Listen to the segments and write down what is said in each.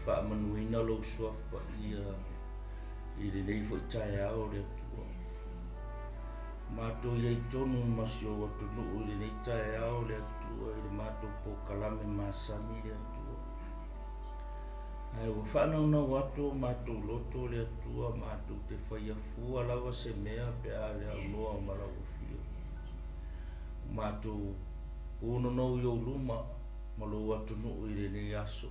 whaamanuina lo suafa i le nei fo i tae ao le atua. Mātou iai tonu masio atunuu i le nei tae ao le atua i le mātou po kalame masami le atua. Ai ua whanau watu mātou loto le atua mātou te whaiafua lawa se mea pe a le aunoa o malawa fio. Mātou unono i o luma malo atunuu i le nei aso.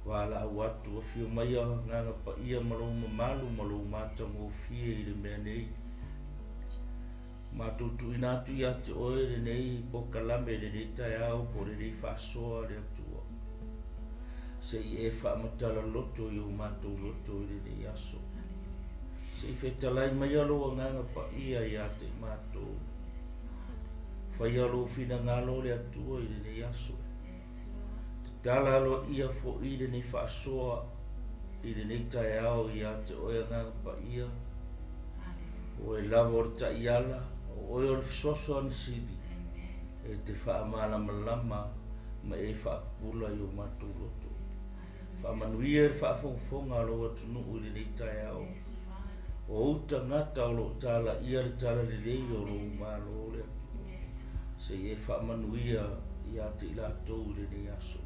Wala watu a fio maia nganga pa ia malo malu mata mo fie i le mea nei. Mātou tu inatu i ate oe le nei po kalame le nei tae au po le nei whasoa le atua. Se i e whaamatala loto i o mātou loto i le nei aso. Se i whetalai mai alo nganga pa ia i ate mātou. Whai alo whina ngalo le atua i le nei aso. Tala alo ia fo i le nei whaasoa i le nei tae au i ate oe nganga pa ia. O e lava o ta iala, o e o fisoso an siri. E te whaamalama ma e whaapula i o mātou loto. Whaamanuia e whaafonga alo atunu i le nei tae au. O uta ngata o lo tala ia le tala le lei o lo malo le atua. Se e whaamanuia i ate i latou le nei aso.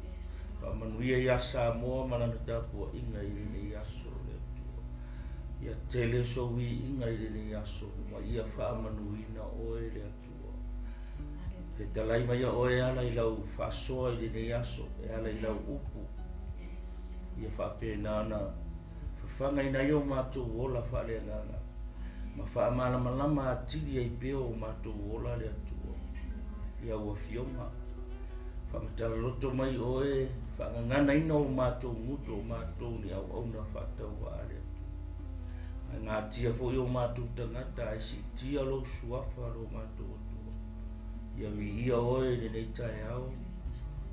Whaamanuia i a Samoa manana tapua inga i le nei aso le atua. Ia tele so wi inga i le nei aso. Ma ia whaamanuina oe le atua. He talai mai a oe ala i lau whaasoa i le nei aso. E ala i lau upu. Ia whaapenana. Whanga ina i o mātou ola whaalea nganga. Ma whaamalama atiri ai peo o mātou ola le atua. Ia ua fionga. Whamatala loto mai oe. Whangangana ina o mātou muto o mātou ni au auna whaatau wa ale atua. Ngā tia fo i o mātou tangata ai si tia lo suafa lo mātou atua. Ia vi ia oe le nei tae au.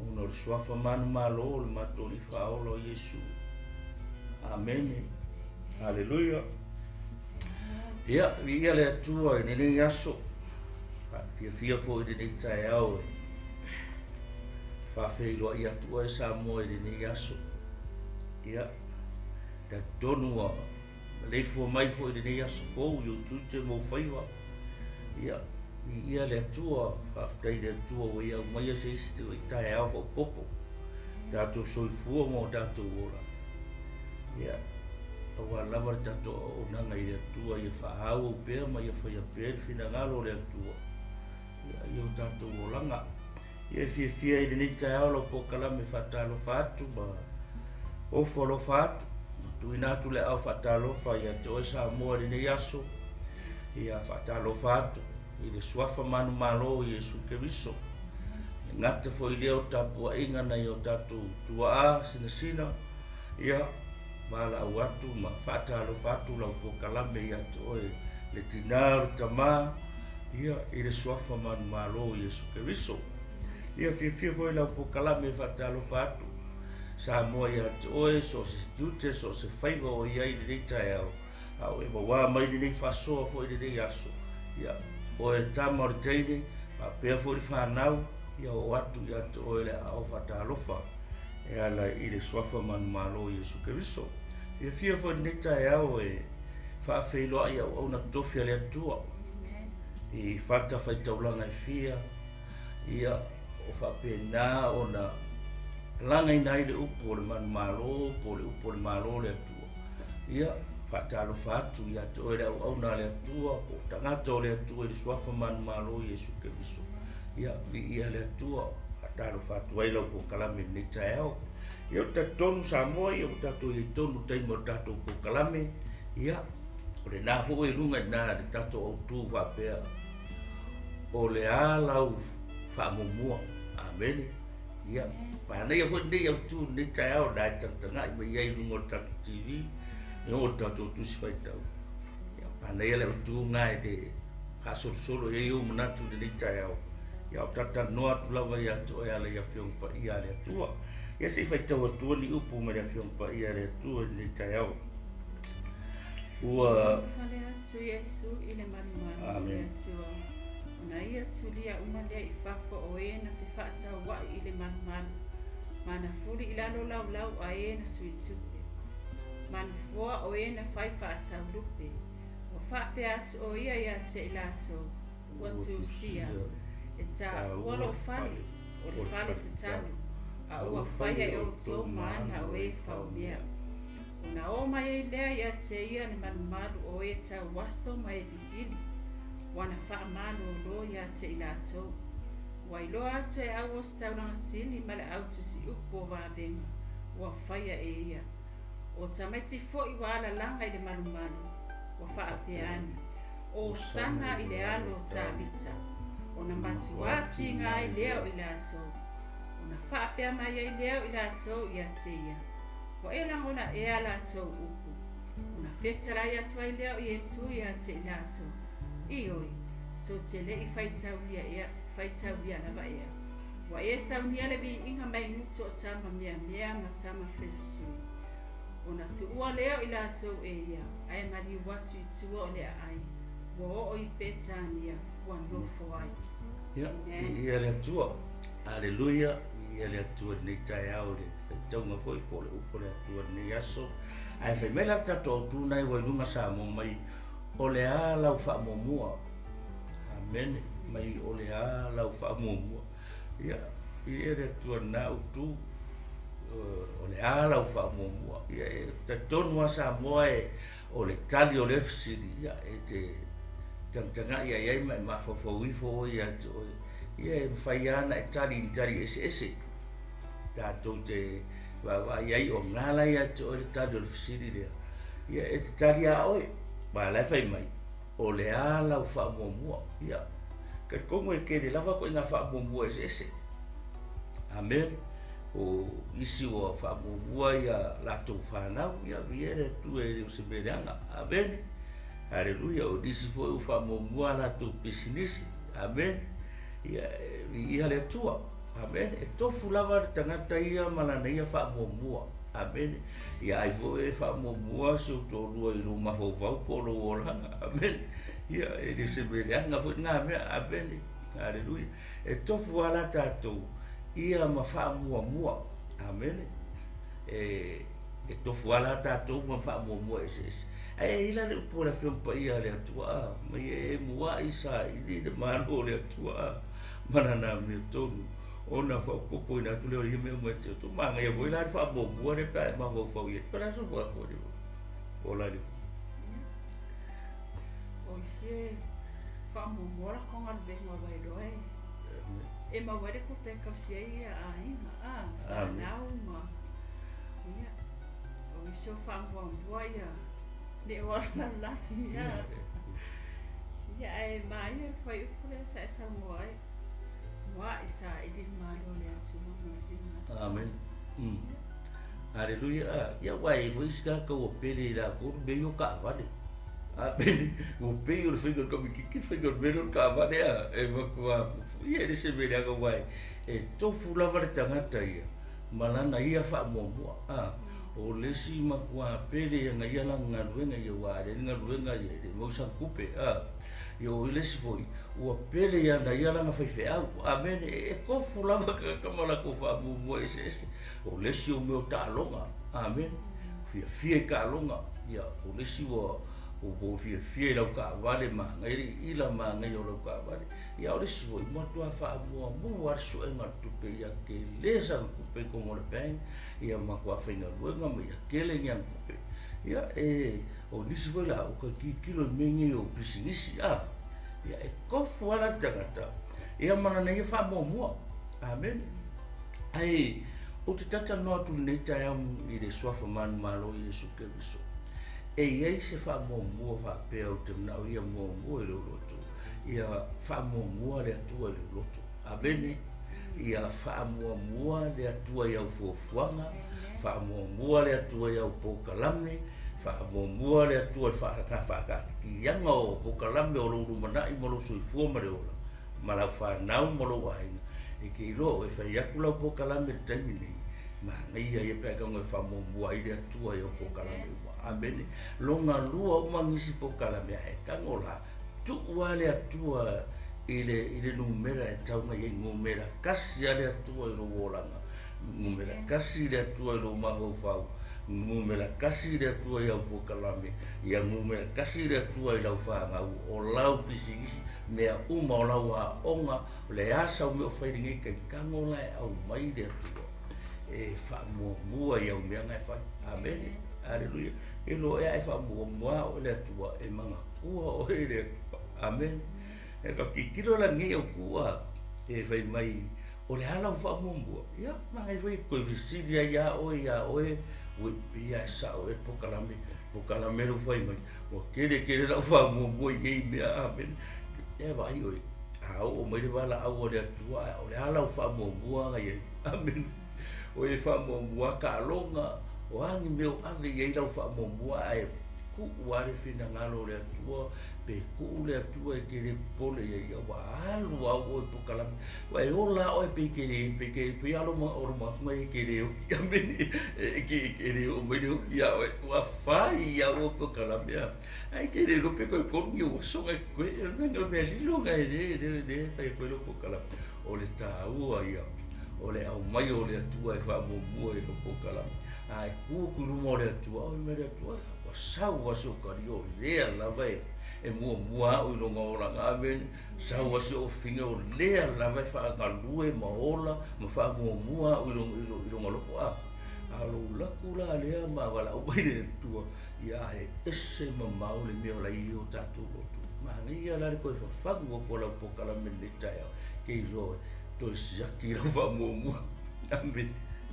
Ono le suafa manu malo le mātou li whaolo Yesu. Amen. Hallelujah. Ia, vi ia le atua i nei aso. Fia fo i nei tae au. Whawheiloa i atua e Samoa i nei aso. Ia, da donua. Leifua mai fo i nei aso kou i o tute mo whaiwa. Ia, ia le atua. Whawhtai le atua o ia umaia se isi te o i tae au fo popo. Dato soifua mo dato ora. Ia, awa lava dato o nanga i le atua i a whahau o pēr ma i a whaia pēr whina ngalo le atua. Ia, i o dato o langa. Ia fia i le nei tae au lo po kalame whatalo whatu ma ofo lo whatu. Tu inatu le au whatalo wha i a te oe Samoa le nei aso. Ia whatalo whatu. I le suafa manu malo i Yesu Keriso. Ngata fo i leo tapua ingana i o tatu tua a sina. Ia mala au atu ma whatalo whatu lau po kalame i a te oe le tinaru tama. Ia i le suafa manu malo i Yesu Keriso. Ia fia foi lau po kalame whatalo whatu. Samoa i a te oe so se tute so se whaiva o iai le nei tae au. Au e mawa mai le nei whasoa foi le nei aso. Ia o e tama o le teine ma pēr foi le whanau. Ia o atu i a te oe le au whatalo wha. E ala i le swafa manu malo i Yesu Keriso. Ia fia foi le nei tae au e whaafeiloa i au na tofia le atua. I whata whaitaulanga i fia. Ia o whapena o na langa inai le upo le manu malo, po le upo le malo le atua. Ia, whatalo whatu i ato oe le au na le atua, o tangata o le atua i le swafa manu malo i Yesu Keriso. Ia, vi ia le atua, whatalo whatu ai lau po kalame nei tae au. Ia o tatonu Samoa, ia o tato i tonu taimo tato po kalame. Ia, o le nafo e runga na le tato au tu whapea. O le a lau FAAMUAMUA. Amen. Ia, pana ia foi nei au tu nei tae au na tanga i mai ai rungo tato TV. Ia o tato tu si fai tau. Ia, pana ia le au tu ngai te hasol solo ia iu manatu nei tae au. Ia o tata noa tu lava ia to ia le ia fiongpa ia le atua. Ia se fai tau atua ni upu ma le fiongpa ia le atua nei tae au. Ua Fale atu Yesu i le manu Amen. Na ia tulia umalia I whafo o e na whiwhata wai I le manu. Mana fuli ilalo lau ae na suitupe. Mana fua o e na fai whaatau lupe. O whape atu o ia te ilato. Ua tusia. E ta ua lo fale. O le fale te talu. A ua whaia e o tō maana o e whaumea. O na o mai e lea ia te ia ni manumalu o e tau waso mai e bibili. Wana wha manu o lo ia te ilato. Wai lo atu e au o staunanga sili ma le autu si upo vāvenga. Ua whaia e ia. O tameti fo i wala langa i le manumalu. Ua wha apeani. O sana i le alo tā vita. O na matuati ngā i leo i lato. O na wha apea mai i leo i lato i a te ia. O e langona e a lato upu. O na whetarai atu ai leo i Yesu i a te i lato. I oi, tō te le i whaitaulia ea. Whaitaulia lava ea. Wa e saunia le vi inga mai nuto o tama mea ma tama whesusui. O na tu ua leo i lato e ia. Ai mari watu i tua o lea ai. Wa o i petania. Wa nofo ai. Ia lea tua. Aleluia. Ia lea tua nei tai au le. Whaitaunga koi pole upo lea tua nei aso. Ai whaimela tato o tūnai wa ilunga sa mo mai. O lea lau FAAMUAMUA. Amen. Mai o le a lau FAAMUAMUA. Ia le tua nau tu o le a lau FAAMUAMUA. Ia te tonu a Samoa e o le tali o le fisiri. Ia e te tangtanga ia iai mai mawhawhawifo ia to. Ia e mwhaiana e tali ese. Tātou te wawa iai o ngala ia to o le tali o le fisiri lea. Ia e te tali a oi. Ma lai whai mai. O le a lau FAAMUAMUA. Ia. Ka kongo e kere lava ko inga FAAMUAMUA ese. Amen. O isi o FAAMUAMUA ia lato whanau ia viere tu e reo se mereanga. Amen. Haleluia. O isi fo e FAAMUAMUA lato pisinisi. Amen. Ia le tua. Amen. E tofu lava tangata ia malana ia FAAMUAMUA. Amen. Ia ai fo e FAAMUAMUA so tolua i ruma fau polo olanga. Amen. Ia e se mereanga fo nga mea. Amen. Haleluia. E tofu ala tātou ia ma FAAMUAMUA. Amen. E tofu ala tātou ma FAAMUAMUA ese. E ila le upo la whiompa ia le atua. Mai e mua isa ili le maro le atua. Manana me tonu. Ona whapopo ina tu leo i mea mua te tu manga ia voi la FAAMUAMUA le pae ma whau ia. Pera so wha kore. Ola le. O isi FAAMUAMUA la konga venga vai loe. E ma wale ko pe kausia ia a inga. Whanau ma. Ia. O isi o FAAMUAMUA ia. Ne wala la ia. Ia e mai e whai upule sa e Samoa ai. Wa isa ili malo le atu mo. Amen. Haleluia. Ia wai foi ska ka o pele la ko be yo ka vale. Amen. O pe yo figo ko ki figo belo ka vale e va ko ia de se bele ka wai. E tofu la vale tangata ia. Malana ia FAAMUAMUA. O lesi ma kwa pele nga ia la ngaruenga ia wa de ngaruenga ia de mo sa kupe. Yo lesi foi. O pele ia na ia la fai au. Amen. E kofu lava ka mala ko FAAMUAMUA ese. O lesi o meu talonga. Amen. Fia ka longa. Ia o lesi o fia la ka vale ma ngai ila ma ngai o ka vale. Ia o lesi foi mo to FAAMUAMUA so e ma tupe ia ke lesa kupe ko mo le pen. Ia ma kwa faina luenga ma ia kele ngian kupe. Ia o nisi foi la o ka kilo mengi o pisinisi. Ia e kofu ala tagata. Ia mana nei FAAMUAMUA. Amen. Ai o te tata noa tu nei tai amu i le swafa manu malo i Yesu Keriso. E iei se FAAMUAMUA whapea o te mnau ia mua e loto. Ia FAAMUAMUA le atua i loto. Amen. Ia FAAMUAMUA le atua i au fuafuanga. FAAMUAMUA le atua i au pokalame. FAAMUAMUA le atua i whakakiyanga o pokalame o loro manai molo soifua mare ola. Malau whanau molo wahinga. E ke ilo e whai akulau pokalame taimi nei. Ma ngai ia peka ngai FAAMUAMUA i le atua i au pokalame. Amen. Longa lua o mangisi pokalame e kangola. Tu wale atua ile numera e taunga i numera. Kasi ale atua i ro wolanga. Ngume la kasi le tua lo maho fau. Ngume la kasi le tua ia pokalame. Ia ngume la kasi le tua i lau whaangau. O lau pisigisi mea uma o lau a onga. Le asa o meo whairingi kai kangola e au mai le tua. E whaamua ia o mea ngai whai. Amen. Alleluia. E lo ea e whaamua o le tua e manga kua o e le. Amen. E ka kikiro la ngi o kua e whai mai o le hala whaamua. Ia, mangai whai koe visiria ia oe ue pia e sao e pokalame lo whai mai. O kere la whaamua i gei mea. Amen. E vai oe. Au o mai le wala au o le atua o le hala whaamua ngai. Amen. O e whaamua ka alonga o angi meo ave i lau whaamua e ku ware whina ngalo le atua pe ku le atua e kere pole ia wa alu au o pokalame wa e ola o e pe kere alo ma o ma mai kere o ki ameni e kere o mai o ki a wa fai ia o pokalame ai kere lo pe ko ko mi o so ga ko no me lilo ga de fai ko lo pokalame o le tau ia o le au mai o le atua e fa mo e lo pokalame ai ku mo le atua o me le atua sau aso kario lea lava e mua o longa ora ngaven sau aso finga o lea lava fa ngalue maola ma fa mua o longa lopo a alo la kula lea ma wala o baile tua ia e ese ma o le meo la i o tatu tu ma ia la ko fa ko la pokala menita ke ro to sia ki la fa mua ambe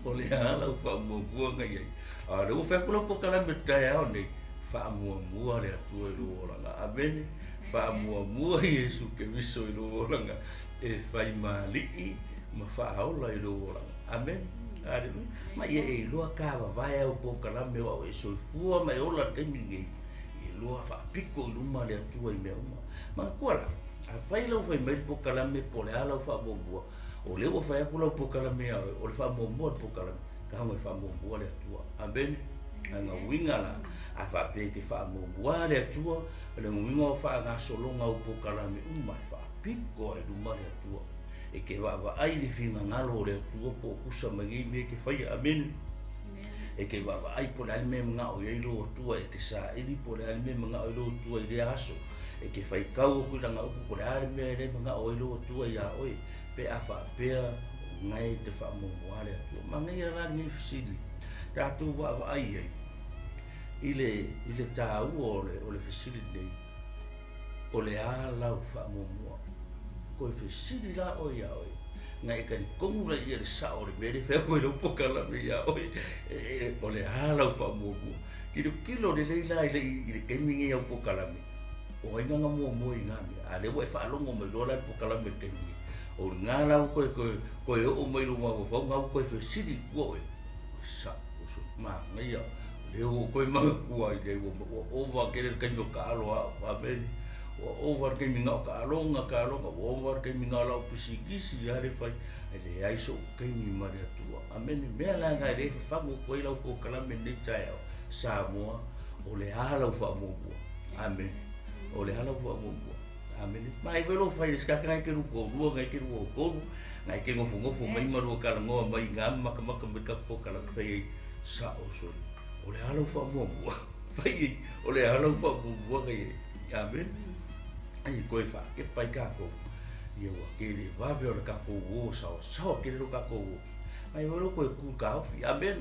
o le ala fa mua ngai a le fa ko pokala menita o nei FAAMUAMUA le atua i lo oranga. Amen. FAAMUAMUA Yesu ke viso i lo oranga. E fai malii ma whaaola i lo oranga. Amen. Alleluia. Ma ia e loa kawa vai au pokalame o e soifua ma e ola temingi. E loa whaapiko i luma le atua i mea uma. Ma kuala, a whai lau whai mai pokalame po le ala o FAAMUAMUA. O leo o whai akula o pokalame o le FAAMUAMUA pokalame. Kaunga FAAMUAMUA le atua. Amen. Anga winga la. A fa pe te fa mo wale atua le mo fa nga solonga o pokalame uma fa piko e luma le atua e ke va ai le fina ngalo le atua po kusa magi me ke fa amen e ke va ai po le me nga o ye lo atua e ke sa e li po le me nga o lo atua i le aso e ke fa kau ku nga o po le me le nga o lo atua ya oi pe a fa pe ngai te fa mo wale atua mangai ra ni fisili ta tu va ai ile tau o le facility o le ala u FAAMUAMUA ko e facility la o ia oi ngai ka kongu la ia sa o le mere fe ko lo pokala me ia oi o le ala u FAAMUAMUA kilo le leila ile kemingi au pokala me o inga mo inga a le wa fa longo me dola pokala me kemingi o ngala ko o mai lo ma fo ngau ko facility ko sa o ma ngai leo koe maha kua i leo over kere kaino ka aloa amen over ke minga ka alonga over ke minga lau pisigisi ale fai ele ai so ke mi mare tua amen me la nga le fa mo koe lau ko kala me ne tai Samoa o le ala u FAAMUAMUA amen o le ala u FAAMUAMUA amen mai velo fai ska ka ke ru ko ru nga ke ru ko nga ke ngofo mai maru ka ngo mai ngam maka me ka ko kala fai sa o so o le ala FAAMUAMUA fai o le ala FAAMUAMUA kai amen ai koe fa ke pai ka ko ia wa ke le va ve o ka ko o sa ke le ka ko ai volo ko ku ka fi amen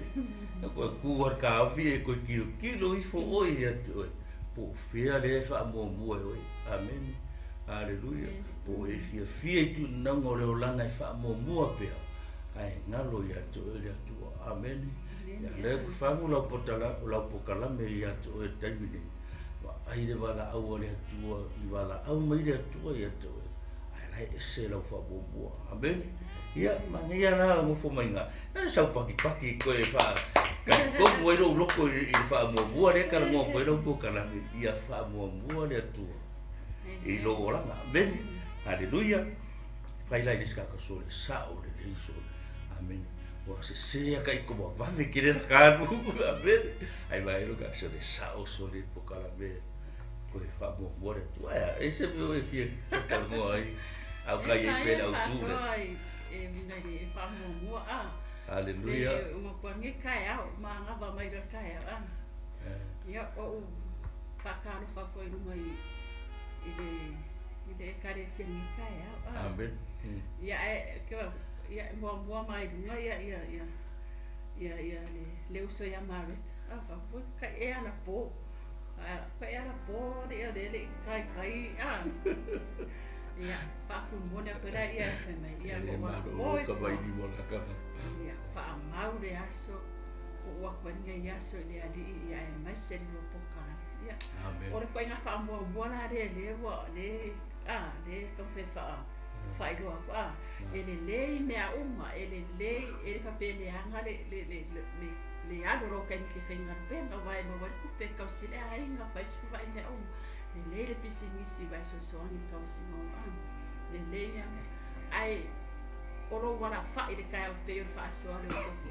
ko ku war ka fi ko kilo i fo o ia po fia le FAAMUAMUA oi amen alleluia po e fia tu na ngore o langa FAAMUAMUA pe ai ngalo ia to ia tu amen ya le fangu la potala la pokala me ya to e taimini wa ai le wala au le tua I wala au mai le tua ya to ai lai ese la FAAMUAMUA amen ya mangia la mo fo mainga e sa paki ko e fa ka ko mo lo loko I FAAMUAMUA le ka mo ko lo pokala me ya FAAMUAMUA le tua I lo ora amen alleluia fai lai diska ka sole sa o le so amen wa se kai ko va ve querer ka amen ai vai lo ka se de sao sole pokala me ko e FAAMUAMUA le tua ese me o fie ka mo ai au kai e pela au tu e minga de FAAMUAMUA Haleluya. Uma pangi kai au manga va mai ra kai au. Ya o pakaro fa foi no mai ide kare semi kai au. Amen. Ya ke ya mo mai no ya le uso ya marit. Fa foi kai ala po. Kai ala po de kai ya fa ku mo na pera ya fe mai ya mo o ka vai di mo la ka. Ya fa mau de aso o kwa ni ya so le ali ya mai se lo poka ya o ko nga fa mo bona de de ko fe fa lo ko ele me a uma ele fa pele anga le adoro kan ki fe nga pe no vai mo vai ku pe ka si le ai nga fa su vai ne le pisimisi vai so so ni ka si mo le ya ai oro wana fa ile kai o pe fa so ale so fi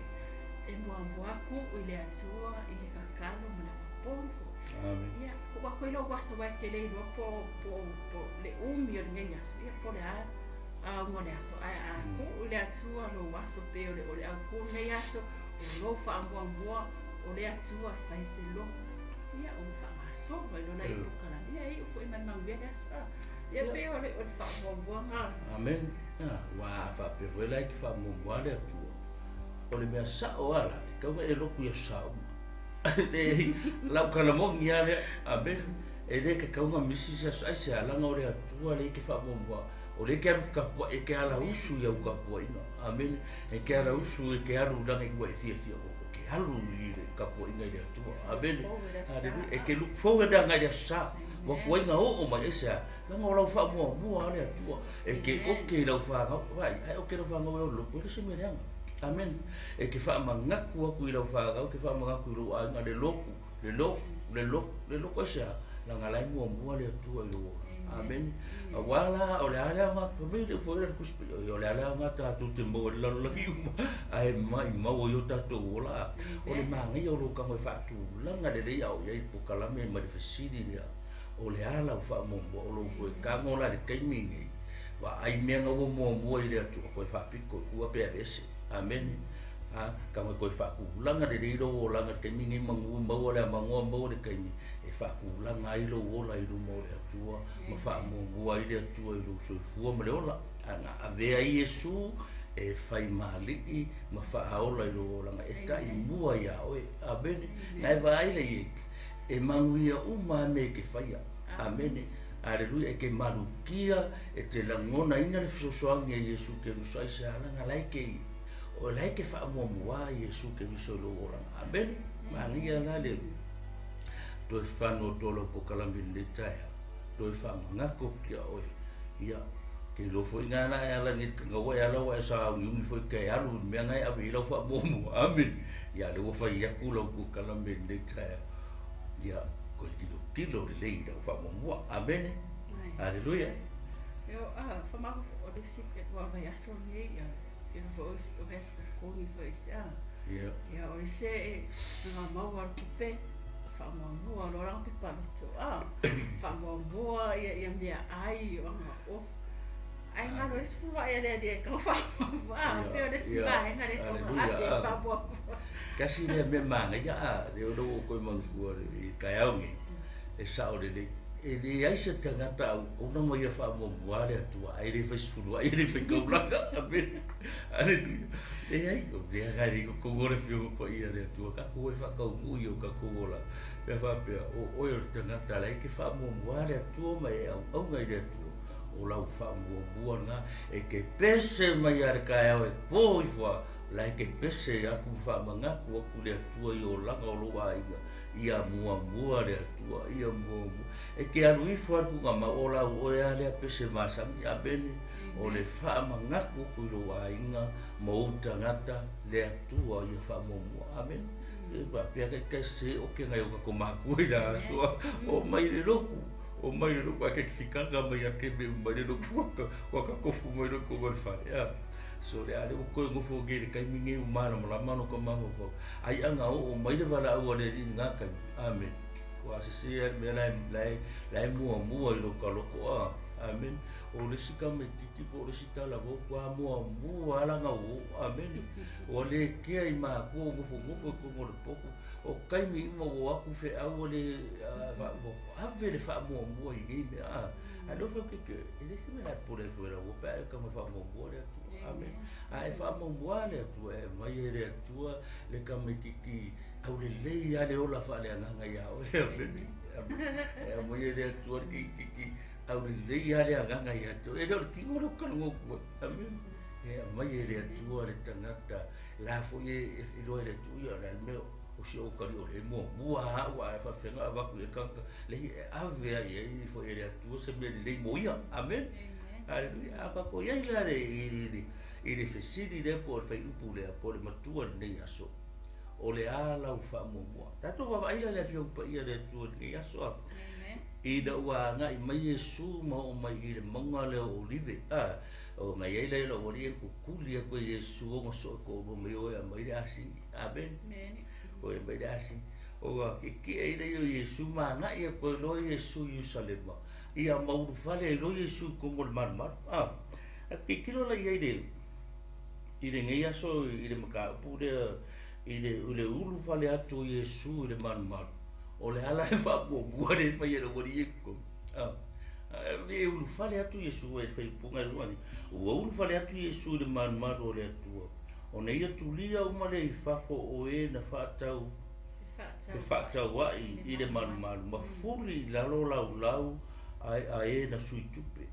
e mo aku ile atua ile kakalo mana ponfo amen ya ko ko ile wasa wa kele no po le umio ngenya so ya po le a mo le so a ko ile atua lo waso pe ole aku ne ya so lo fa mo ole atua fa se lo ya o fa so va lo na ipo kana ya i fo man man via sa ya pe ole fa mo ha amen wa fa pe vola ki fa mo le atua ole me sa o ala ka e lo ku ya sa le la kala mo ngia le amen e le ka nga misi sa ai se ala ngore atua le ki fa mo o le ke ka po e ke ala usu ya ka po ina amen e ke ala usu e ke alu da ngai wa fi o ke alu i le ka po ina le atua amen e ke lu fo da ngai ya sa wa ko nga o mai esa la ngo la fa mo ale atua e ke o ke la fa vai o ke la fa ngo lo ko se me nga amen e ke fa manga ku la fa ke fa manga ku lo nga le lo ko sa la nga la mo ale atua lo amen wala o le ala ma ko me de foi ku o le ala ma ta tu te mo la ai mai ma o yo ta to la o le ma ngi o lo ka mo fa tu la nga de ya o ye po kala me ma de fasidi dia o le ala fa mo o lo ko ka mo la de kai mi wa ai me nga mo ile tu ko fa piko ku pe ese amen ka mo ko fa ku la nga de lo la nga kai mi ngi mangu mo la mangu de kai mi e fa ku la nga ilo o la ilo mo le atua ma fa mo bua ile atua ilo so fu mo le ola ana ave ai Yesu e fai mali ma fa ola ilo la nga e ta i bua ya o amen na va ile e manguia uma me ke faia amen aleluia e ke malukia e te langona ina le so so ngi Yesu ke so ai sa la nga like o like fa mo Yesu ke so lo ora amen ma ni ya na le to fano tolo ko kalambin de taya to fa ngako kia o ia ke lo foi ngana ya la ni nga wa ya la wa sa ngi foi ke ya lu me ngai abi lo fa mo amen ya le fa ya ku lo ko kalambin de taya ia ko kilo le ida fa mo amen aleluia yo fa ma o de secret wa va ya so ni ya ke vo o ves ko ni foi sa ya o se na ma wa ku pe FAAMUAMUA lo orang pipa tu FAAMUAMUA ya dia ai o ai ngalo semua ya dia kau FAAMUAMUA pero de si vai ngale ko FAAMUAMUA kasi dia memang ya dia do ko mangku kai au ngi e sa o de e de ai se tangata o na mo ya FAAMUAMUA le tu ai le Facebook ai le Facebook blanca amen aleluia e ai o dia gari ko gore fio ko ia le tu ka ko fa ka u yo ka ko la pe fa pe o tangata le ke FAAMUAMUA le tu mai au ngai le tu o la FAAMUAMUA nga e ke pese mai ar ka e po ifo la ke pese ya ku fa manga ku le tu yo la ka lo wa ia mua le tu ia mo e ke alu ifo ku nga ma o la o ya le pese masa ya ben o le fa manga ku lo wa inga mo tangata le tu ia FAAMUAMUA amen e ba pe ke se o ke ngai ko ma ku ida so o mai le loku o mai le loku ke fika ga mai ke be mai le loku ko ka fu mai le ko fa ya so le ale ko ngo fo ge kai mi ngi umana mala mano ko mango fo ai anga o mai le vala o le nga ka amen ko asisi me lai mua lo ka lo ko Amen. O le sika me kiki po le sita la vo kwa mua ala nga o. Amen. O le kia I ma ko ngofo ko ngol poku. O kai mi mo o aku fe au le ave le FAAMUAMUA I ni me a. Alo fe ke ele se me la por e fuera o pa ka mo FAAMUAMUA le tu. Amen. A FAAMUAMUA le tu e mai le tu le ka me kiki au le le ale o la fa le nga ya o. Amen. E mo ye le tu ki au le ale nga ya tu. E lo ki ngoro ka ngo ko. Amen. E mai le tu le tangata la fo ye lo le tu ya le me o si o kari o le mo mua wa fa fenga va ku e kanka le ave ye I fo ye le tu se me le mo ya. Amen. Aleluia. Apa ko ye la le I fesidi le por fe upu le por matua nei aso. O le ala u FAAMUAMUA. Tato wa ila le fiong pa ia le tu nei aso. I da wa nga I mai Yesu ma o mai I le monga le olive. O mai ia le lo wori ku kuli ko Yesu o so ko mo me o mai le asi. Amen. O mai le asi. O ki ai le Yesu ma nga ia ko lo Yesu Yerusalem. Ia mau fale lo Yesu ko mo mar. Ki kilo la ia le. I le ngai aso I le maka pu I le ulu fale atu Yesu I le man. O le ala e FAAMUAMUA le fai e wori e ko. Le ulu fale atu Yesu e fai punga ruani. O ulu fale atu Yesu I le man o le atua. O nei atu lia uma le I fafo o e na whaatau. E whaatau wai I le man. Ma furi lalo lau a e na sui tupe.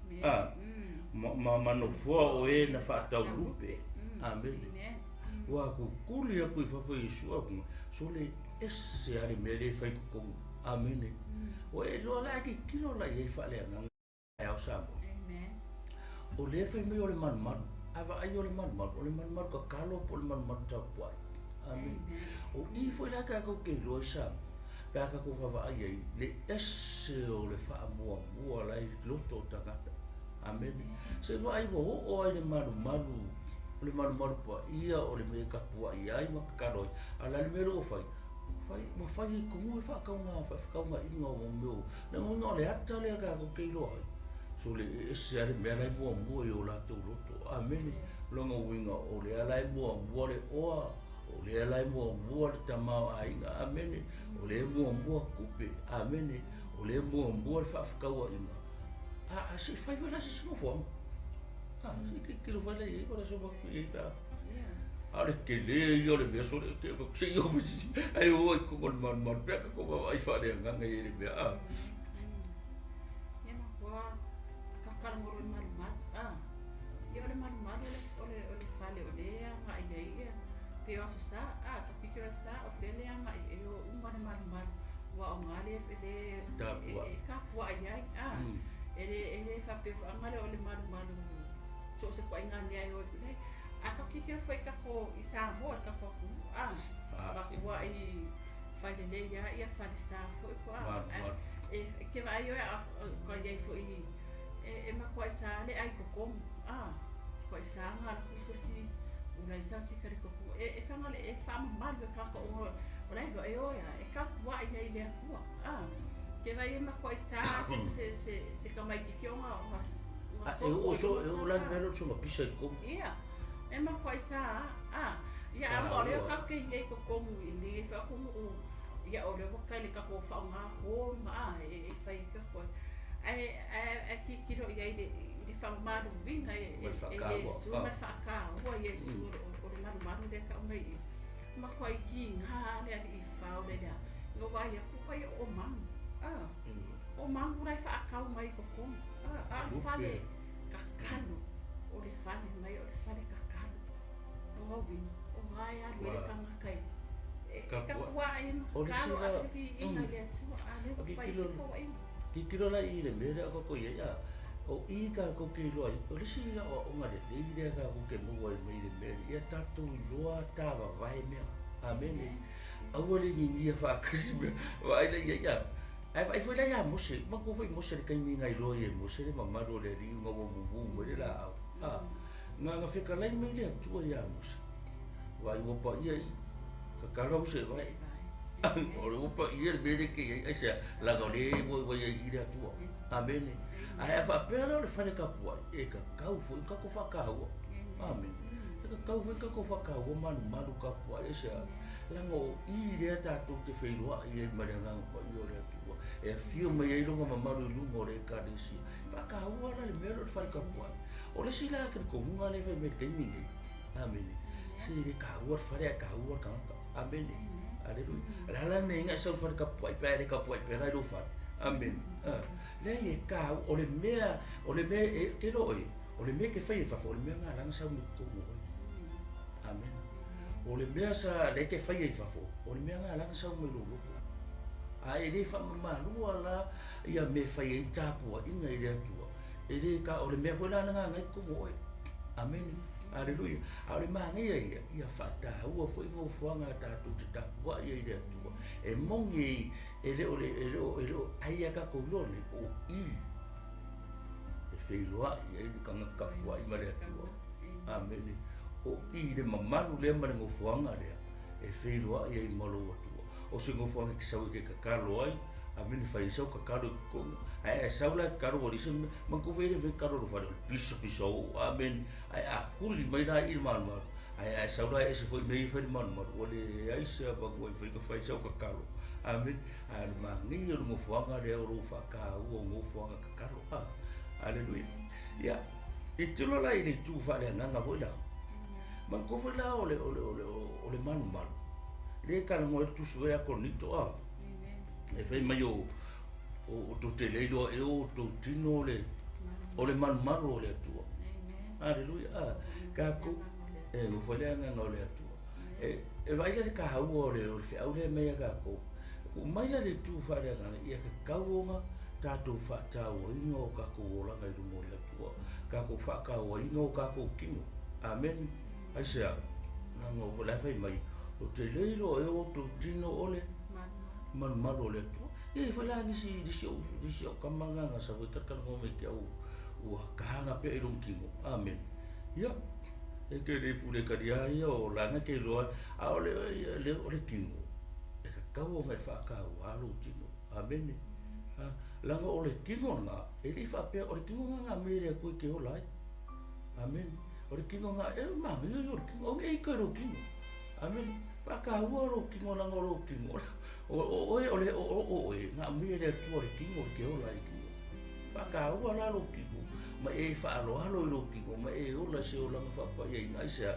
Ma manofua o e na whaatau rupe. Amen. Wa ku kuli aku I fafo Yesu aku. So le ese ale mele fai ko. Amen. O e lo la ki kilo la ye fa le nga ai au sa. Amen. O le fai me o le man. Ava ai o le man. O le man ka kalo po le man ta pai. Amen. O I foi la ka ko ke lo sa. Pa ka ko va ai le ese o le FAAMUAMUA la I loto tangata. Amen. Se va ai o ai le man. Le man pa ia o le me ka pua ia I ma ka roi. Ala le mero fai. Ma fai ko mo fa ka nga inga o meu. Na ngo le ata le ka ko ke lo ai. So le ese ale me la mo o la to loto. Amen. Longa winga o le ala mo le o le ala mo le tamao ai. Amen. O le mo kupe. Amen. O le mo fa ka wa inga. Se fai wala se mo fo. Que lo faz aí, para só para ale que le le beso le que se yo ai o ko man pe ko ai fa le nga ngai le be ya ma kwa ka kal mo le man yo le man ole fale ole ya ma ai pe o sa ka pikira sa o fele ya ma e o man wa o ngale fele ka wa ai ele fa pe fa ngale ole man so se ko inga ni ai o ne aka kikira foi ka ko isa mo ka ko ba ko ai fa le ya fa sa foi ko ke va yo ko ai foi ma ko isa le ai ko ko isa nga ko si una isa si ka ko fa ngale fa ma ka ko o ora do yo ya ka wa ai le ko ke va ma ko isa se ka mai ki o o so o la velo so ma pisa ko ia e ma ko sa ia mo le ka ke ye ko ko mu ni fa ko mu ia o le ka le ka ko fa nga ko ma e fai ka ko ai ki ro ia de fa ma do vinga e su ma fa ka o ye su o le ma de ka mai ma ko ki nga le i fa o le da no va ia ko o ma o ma ura fa ka mai ko ko fale kakalo o le fale mai o le fale kakalo o vino o vai a le kanga kai ka wa ai ka wa fi ina le tu ale fai ko ai ki kilo la I le mere ko ia o I ka ko ke lo ai o le si o ma le le ka ko ke mo ai mai le mere ia tatu loa tava vai me amen a o le ni fa kasi vai le ia ai foi lá mo se ma ko foi mo se kai mi ngai lo ye mo se ma ro le ri ngo mo le la nga fica lá me le tu ya mo se vai o pa ia ka ka lo se vai o pa ia be de que ai se la go le mo ia tu amen Ai fa pera le fale ka pua e ka kau fo ka ko fa ka ho. Amen. Ka kau fo ka ko fa ka ho malu ka pua e sa. Lango I le ta to te feilua I e maranga ko I ore tu. E fio me I longa mamalu lungo le ka disi. Fa ka ho ala le mero fale ka pua. O le sila ka ko hunga le fe me ke mi. Amen. Se le ka ho fale ka ho ka. Amen. Aleluia. La nenga sa fa ka pua pe ka pua pe ra do fa. Amen. Le e ka o le mea e ke roi. O le mea ke fai fa fo le mea nga lang sa mo ko mo. Amen. O le mea sa le ke fai fa fo. O le mea nga lang sa mo lo lo. A e le fa ma lu ala ia me fai e tapu inga i le atua. E le ka o le mea fo la nga nga ko mo. Amen. Aleluia. A le manga ia fa ta ua fo ingo fo nga ta tu te tapu ia i le atua. E mongi ele ai ka ko lo le o I e feilua I ka ka wa I mare atua. Amen. O I le mamalu le mare ngo fuanga le e feilua I malo atua. O se ngo fuanga ki sau ke ka kalo ai. Amen fai sau ka kalo ko ai sau la kalo o dise man ko vele ve kalo ro fare piso. Amen. Ai a kuli mai la I mal. Ai sau la ese foi mei foi mal. O le ai se ba ko fai sau ka kalo. Amen. Alma ni yo mo fuanga le o fa ka o mo fuanga ka karo. Aleluia. Ya. E tulo la ile tu fa le nga vo la. Man ko vo la o le manu mal. Le ka mo tu su ya konito a. E fai mai o to te le lo e o to tino le o le manu malo le tu. Aleluia. Ka ko e mo fa le nga no le tu. E vai le ka o le fe au le me ka ko. O mai la le tu fa le ngana ia ka kauonga tatou fa tau ingo ka ko ola ngai mo le tu ka ko fa ka o ingo ka ko kingo. Amen. Ai se na no la fai mai o te leilo e o to dino ole man malo le tu e fa la ni si di ka manga nga sa ka ka no me ke o ka na pe rum kingo. Amen. Ya e ke le pule ka dia o la na ke lo a le kingo kau mai fa ka walu tino. Amen. Langa ole kingo nga e li fa pe ole kingo nga me le ko ke olai. Amen. Ole kingo nga e ma yo kingo e ko ro kingo. Amen. Pa ka ro kingo langa ro kingo. O nga me le tu ole kingo ke olai kingo. Pa ka la ro kingo. Ma e fa alo ro kingo ma e ola se ola fa pa ye nga sa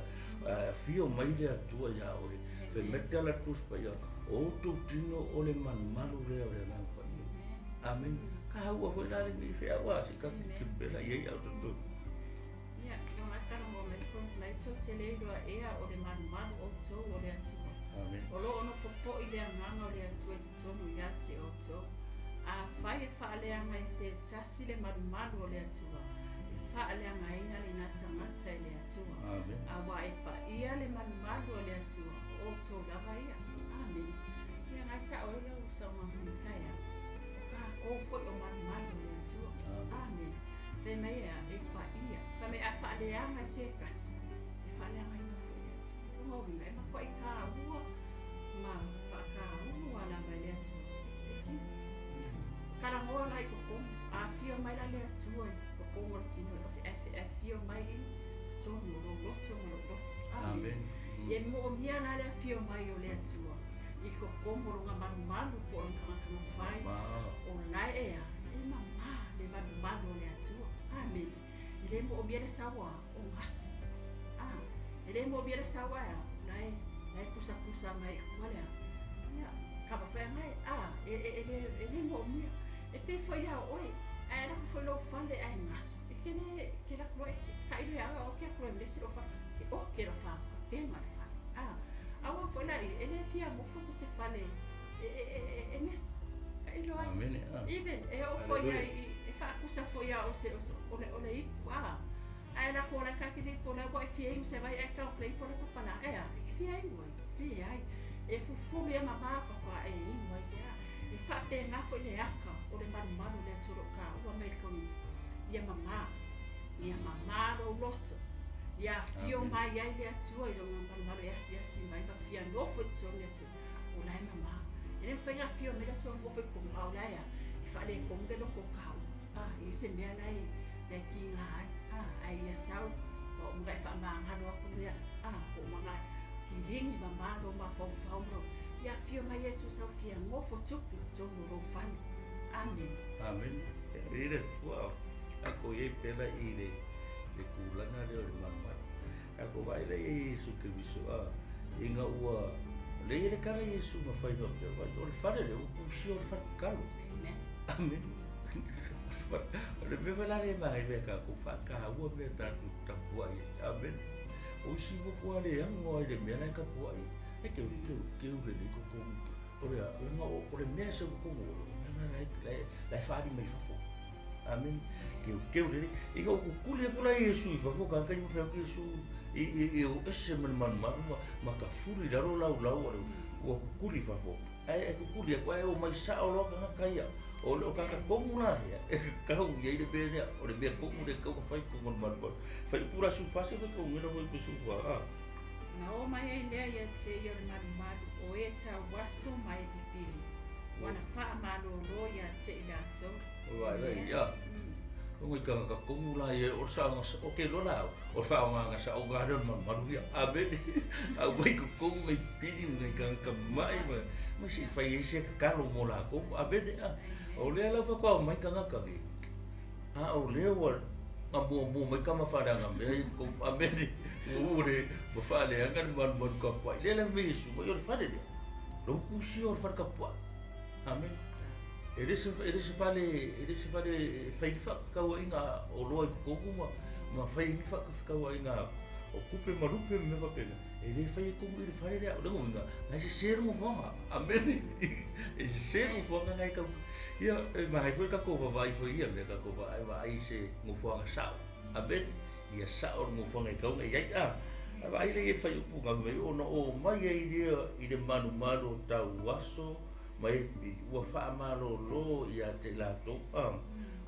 fio mai le tu ya ole. Fe metala tus pa ya. O tu tino ole man malu le ole na pa. Amen. Ka ua foi la ni fe awa si ka ki bela ye ya to. Ya, no aka mo me ko mai to tele do e a ole man o to ole atu. Amen. O lo ono fo I le anga ole atu e to no ya te o to. A fai fa le anga se tasi le man ole atu. Fa le anga ina le na tamata le atu. Amen. A wa e pa ia le man ole atu o to la vai. Amen. Ya ngai sa o lo sa ma kaya. Ka ko fo o man le atu. Amen. Fe mai e pa ia. Fa me a fa le anga se kas. E fa le anga ina fo le atu. Mo vi me fa I ka ua. Ma fa ka ua la mai le atu. Kara mo la I ko a fio mai la le atu ai. Ko mo tino o fe fio mai I. Tono lo loto. Amen. Ye mo mia na le fio mai o le atu. I ko komoro nga malu po ang kama fai. O lai ea. E mama le malu le atu. Amen. Ele mo obia le sawa o ngaso. Ele mo obia le sawa ya. Lai pusa mai wala. Ya, kama fai mai. Ele mo mia. E pe foi ya oi. Era foi lo fale ai ngaso. E que la cloe. Ka ile ya o que cloe me se lo fa. O que lo fa. Pe mal fa. Awa foi lá, ele fia mo foto se fale mes ele vai even eu foi aí e fa cusa foi a o se ole I ai na kona ka ki po na ko fia I se vai e ka play por pa na fia I vai ai e fu me mama fa ko ai vai ya e fa te na foi le aka o le maru le toro ka o americano ia mama ro loto. Ya fio mai ai le atu I longa malu asi mai ba fia no foi tone atu o lai mama ele foi a fio me atu mo foi com au lai e fa le com de lo ko kau I se mea nei le ki ngā ai ia sau o mga whaamangaro aku mea o mga kilingi mamaro ma whauwhauno ia fio mai Yesu sau fia ngofo tupu tonu ro whanu. Amen. Amen. Ere tua ako ye pela I le kulanga le o mama. Ako vai le Yesu ke viso inga ua le kala Yesu ma fai no pe vai o le fare le o si o fa kalo. Amen. Amen. Le me vela le mai le ka ko fa ka ua me ta ta puai. Amen. O si mo ko le ango le me la ka puai. E ke ke u le ko ko o le nga o le me se ko ko la fa di mai fa fo. Amen. Que eu dele e o culia por aí isso e vou cá que eu isso e eu esse man ma ka furi da lau o culi fa fo ai o culia qual é o mais sa o loca na caia o lo ka como na ya ka o ye de be o de be como de ka fai como man fai pura su fase que o mira foi que su na o mai ai le ia te yo man o e ta waso mai pipili wana fa malo lo ya te la so vai ya o ka como lá e o sa o que lo lá o fa nga sa o ga don man ya abe a vai como mai pidi ngai ka mai mas se fai esse calo mola ko abe o le la fa ko mai ka ka vi o le o mo mai ka ma fa da nga me ko abe o re mo fa le nga man ko pa le la me su mo yo fa de lo pusi o fa ka pa amen. Ele se fale fai fa ka wa inga o loi ko ma fai fa ka wa inga o kupe marupe me fa pena ele fai ko ele fale le o mo inga mas ser mo fa amen esse ser mo fa ngai ka ia ma foi ka ko vai foi ia le ka ko vai se mo fa sa amen ia sa o mo fa ngai ka ngai vai le fai pu ga me o no o mai i de manu tau waso mai ua whaamalo lo ia te lato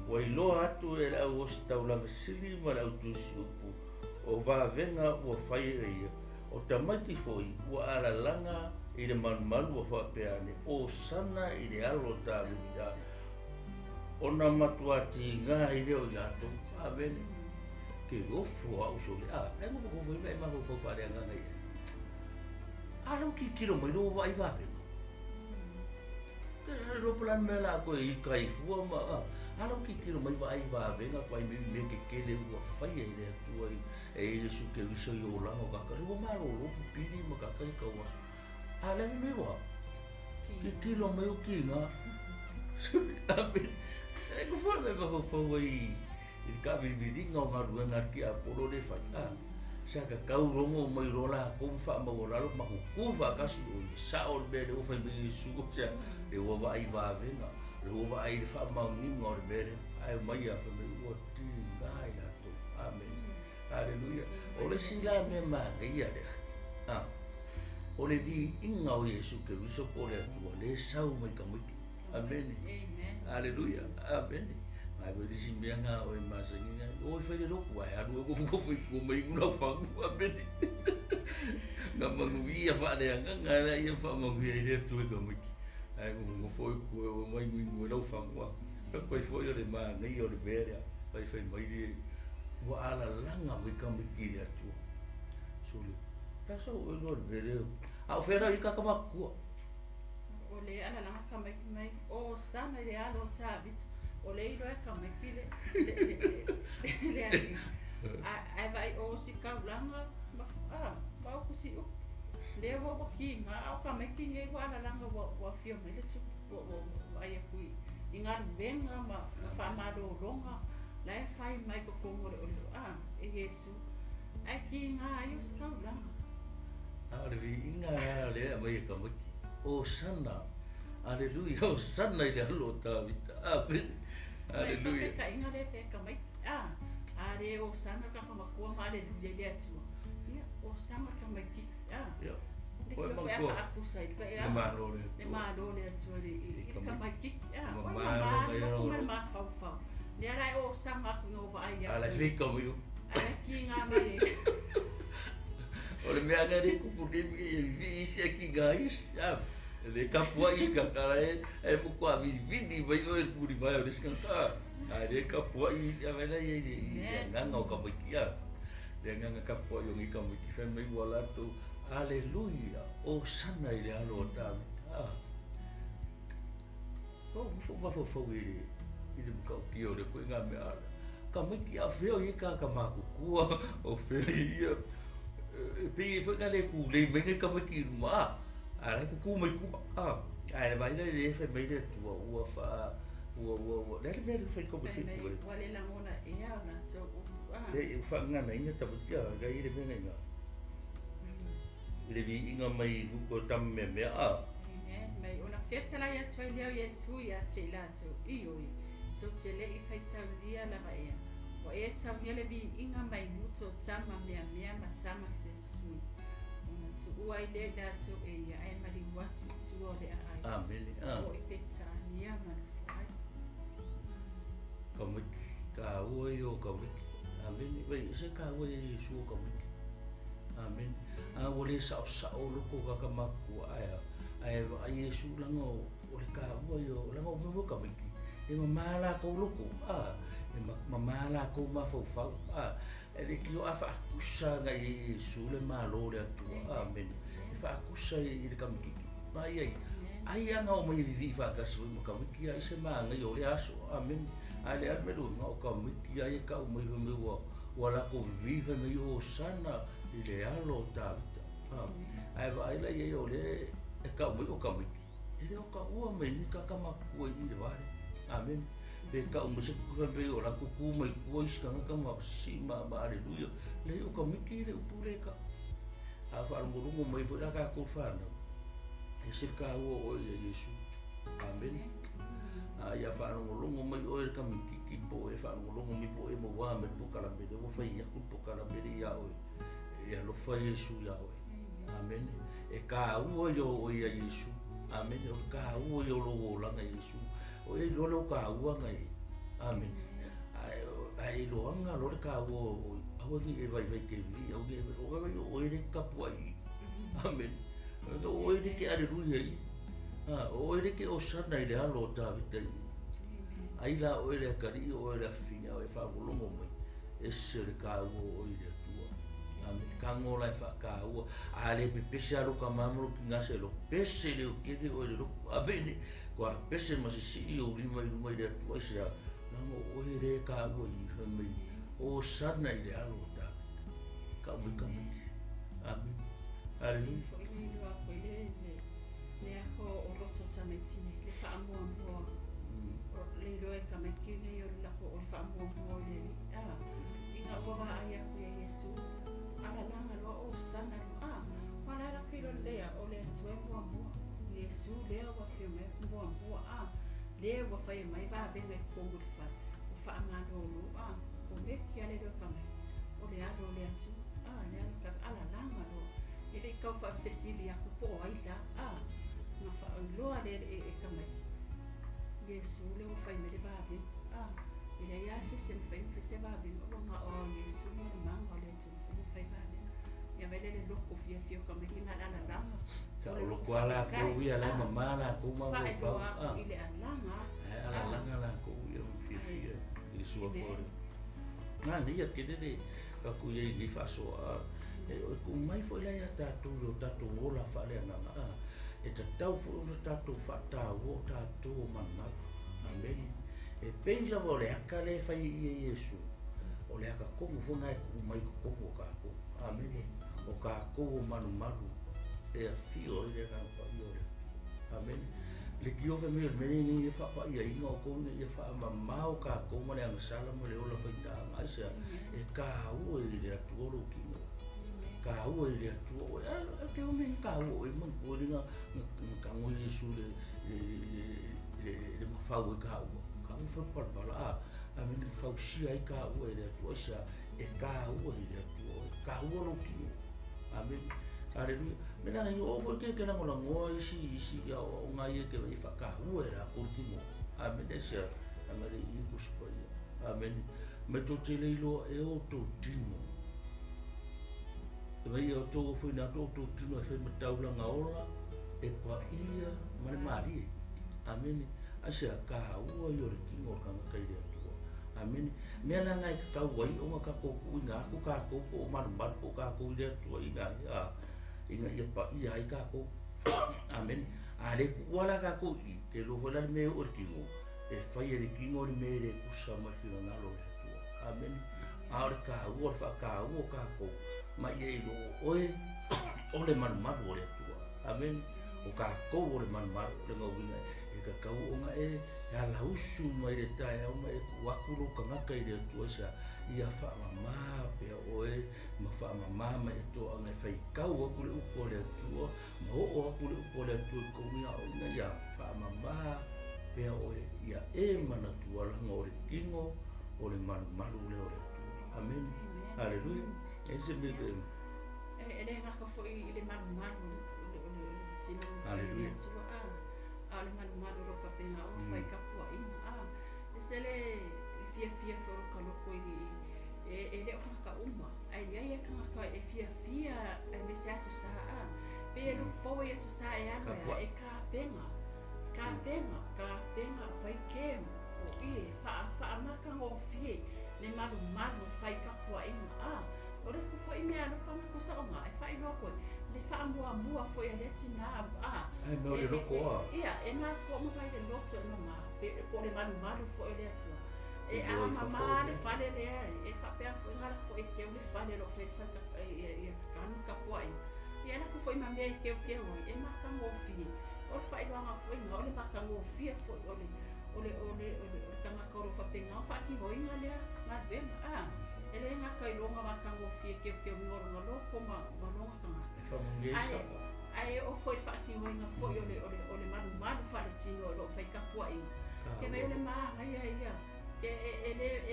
wai lo atu e la o stau la sili ma la utusi upu o venga ua whai ia o tamati foi ua ala langa i le manumalu ua whapeane o sana i le alo talu o na matuati ngā i leo i lato avene ke ofu au sole e mo foko foi mai ma foko whare ngana ia alau ki kiro mai lo vai venga lo plan me la ko I kai fu ma ala ki kilo mai vai va venga ko me ke le wa fai ile tu e Yesu ke viso yo la o ka ro ma lo pidi ma ka ka wa ala me wa ki kilo mai o ki na abe e ko fo me ko fo i ka vidi nga nga ru nga ki a polo de fa sa ka rongo mai rola ko fa ma ora lo ma ku fa ka si o sa o be de o fa be su ko sa de o vai va venga de o vai fa ma ni ngor be ai mai a fa me o ti dai la to amen aleluia o le sila me ma ia de o le di inga o Yesu ke viso ko le tu le sau mai ka mai amen aleluia amen ai vedi si mianga o masanginga o fai lo kwa ya do ko mai una fa bene na manguia fa de nga ia fa manguia ile tu ko mai ai mo foi ko mai mi lo fa wa ko foi le ma nei o le beria fai mai di wa ala langa mai ka mai ki ya tu solo ta so o lo beria a fera I ka ma ku o le ala langa ka mai o sana le alo ta vit o le ilo e ka mai pile le ai vai o si ka langa ba o si o le wo ki nga o ka mai ki ngai wa la langa wa fio mai le tu wo ai kui inga venga ma fa ma do longa la fai mai ko ko o e Yesu ai ki nga ai o si ka langa le inga le mai ka mai o sana aleluia o sana i le alo ta vita amen aleluia ka inga le fe ka mai ale o sana ka ma ko ma le le le atu ia o sana ka mai ki ia ko ma ko aku sai ka ia ma lo le atu le ka mai ki ma fa fa le ara o sana ku no va ia ala fi ko mi ala ki nga mai o le mea ngare ku puti mi vi isi ki guys Le kapua iska kala e mo kwa vidi vai o el puri vai o deskan ka. Le kapua I avela I nganga o kapikia. Le nganga kapua yo ngika mo ki fem mai wala to. Haleluya. O sana ile alo ta. Fo fo ile. Ile mo ka ki o le ko nga me ala. Ka mo ki a feo I ka ma ku ku o feo I. Pe foi ngale ku le me ka mo ki ma. Ai ku mai ku ai vai le fe mai le tu o fa o le me fe ko fi wale la mona ia na to le fa nga na inga ta butia ga I le me nga le vi inga mai ku tam me mai ona fetala ya tsoi leo Yesu ya tsela to io to tsele I faita dia la vai o esa le vi inga mai muto tsama me ma tsama Yesu Uai le dato ia ai mari watu suole ai. Amen. O ipeta nia manfai. Kamik ka uio kamik. Amen. Wei se ka uio su kamik. Amen. A wole sa loko ka kamaku ai Yesu lango ole ka uio lango mo kamik. E mala ko loko e mala ko mafau ele ki o afa kusa ga Yesu le malo le tu amen fa kusa I le kamiki mai ai anga o mai vivi fa ka so mo kamiki ai se manga yo le aso amen ale al melo no kamiki ai ka o mai me wala ko vive me yo sana I le alo ta ai vai la yo le e ka mo o kamiki ele o ka o mai ka kamaku I le vale amen pe ka o se ku pe o la ku mai ku is ka ma si ma haleluya le o ka miki le pule ka a fa mo mai fo la ka ko fa no e se ka o Yesu amen a ya fa no mo mai o ka miki ki po e fa no mi po e mo wa me po ka la be mo fa ya ku po ka la be ya o e lo fa Yesu ya o amen e ka o yo Yesu amen o ka o yo lo la Yesu o e lo ka ua ngai amen ai lo anga lo ka o ni e vai ke vi o ge o e ka puai amen o e ke aleluia o e ke o sana ile alo ta vita ai la o e ka ri o e fina o e fa lo mo e se ka o ile tua amen ka ngola fa ka o ale pe pesa lo ka mamro ki ngase lo pese le o ke o le lo amen kwa pese masisi o lima I mai le tua sia nango o le ka o I mai o sana ile alo ta ka mi amen haleluya le ako o roto tametine le FAAMUAMUA o le loe kamakine o la ko o FAAMUAMUA le inga o ai aku ya Yesu ala langa lo o sana wala la kilo le o le tue muamua Yesu le wa fiume muamua le wa fai mai ba benga kongo fa o fa amado lo o me ki ale do kame o le ado le atu le ka ala langa lo ele ka fa fesili aku po ai la na fa lo ale e kame Yesu le wa fai me ba be ele ya se fai se ba be o nga o Yesu mo manga le tu fai ba be ya vele le loko fia kame ina ala langa ka lo kwala ko wi ala mama la ko ma fa ile alanga ala langa la ko wi fia I sua fora na ni ke de ka ku ye ni fa so e ko mai foi la ya ta tu ola fa le na e ta tau fo ta tu fa ta wo ta tu mama amen e pe la vole aka le fa Yesu o le aka ko mo fona ku mai ko ka ko amen o ka ko manu e a fio le na pa yo amen le ki ove me ni e fa pa ia ino ko ni e fa mama o ka ko mo le sala mo le ola fa ta mai se e ka o le tu lo ki ka o le tu o ke o me ka o e mo ko ni ka mo Yesu le ma fa o ka o fa pa la amen fa o si ai ka o le tu sa e ka o le tu ka o lo ki amen haleluya mena yo o ke na ngola ngo isi ya o ngai ke vai fa ka uera ultimo amen esa amare I kuspa amen me to tele lo e o to tino vai o to foi na to tino fe me taula ngaola e pa ia ma le mari amene asia ka ua yo le kingo ka kai le tua amene me na ngai ka wai o ka ko inga ku ka ko o ma ma ko ka ko le tua inga ia pa ia ai ka ko amen ale ku wala ka ko i ke lo vola me o kingo e fai le kingo me le ku sa ma fina na lo le tua amen ahora ka ua fa ka ua ka ko ma ye lo oe o le man ma o le tua amen o ka ko o le man ma le ngawina e ka ka o nga e ya la usu mai le tai o mai ku akuro ka nga kai le tua sa ia fa mama pe o e ma fa mama ma e to nga fai ka o ku le o le tua ma o ku le o le tua ko ni o nga ya fa mama pe o e ia e mana tua la ngore kingo o le man ma le o le tua amen haleluya ese me ele nga ka fo i le man ma tino haleluya ale malu ro fa pena o fai ka po ina esele fia fo ka loko i ele o ka uma ai ia ka e fia ai me sa so sa pe lo fo ia so sa ia e ka penga fai ke o i fa ma ka o fie le malu fai ka po ina o le se fo i me ano fa ko sa o ma e fai lo ko le FAAMUAMUA foi a letina no le loko ia e na fo mo vai le loto no ma po le malu foi le atua e a mama le fale le e fa pe fo ngala fo e ke le fale lo fe fa e kan ka poi e na ko foi ma me ke o e ma ka mo fi o fa i nga foi no le ma ka mo fi fo o le ka ma ko fa pe nga fa ki ho inga le ma be ele nga ka i longa ma ka mo fi ke ngor ngalo ko ma longa ka ai o foi fa ki hoinga foi ole malu fa le tino lo fai ka pua i ke me le ma ia ke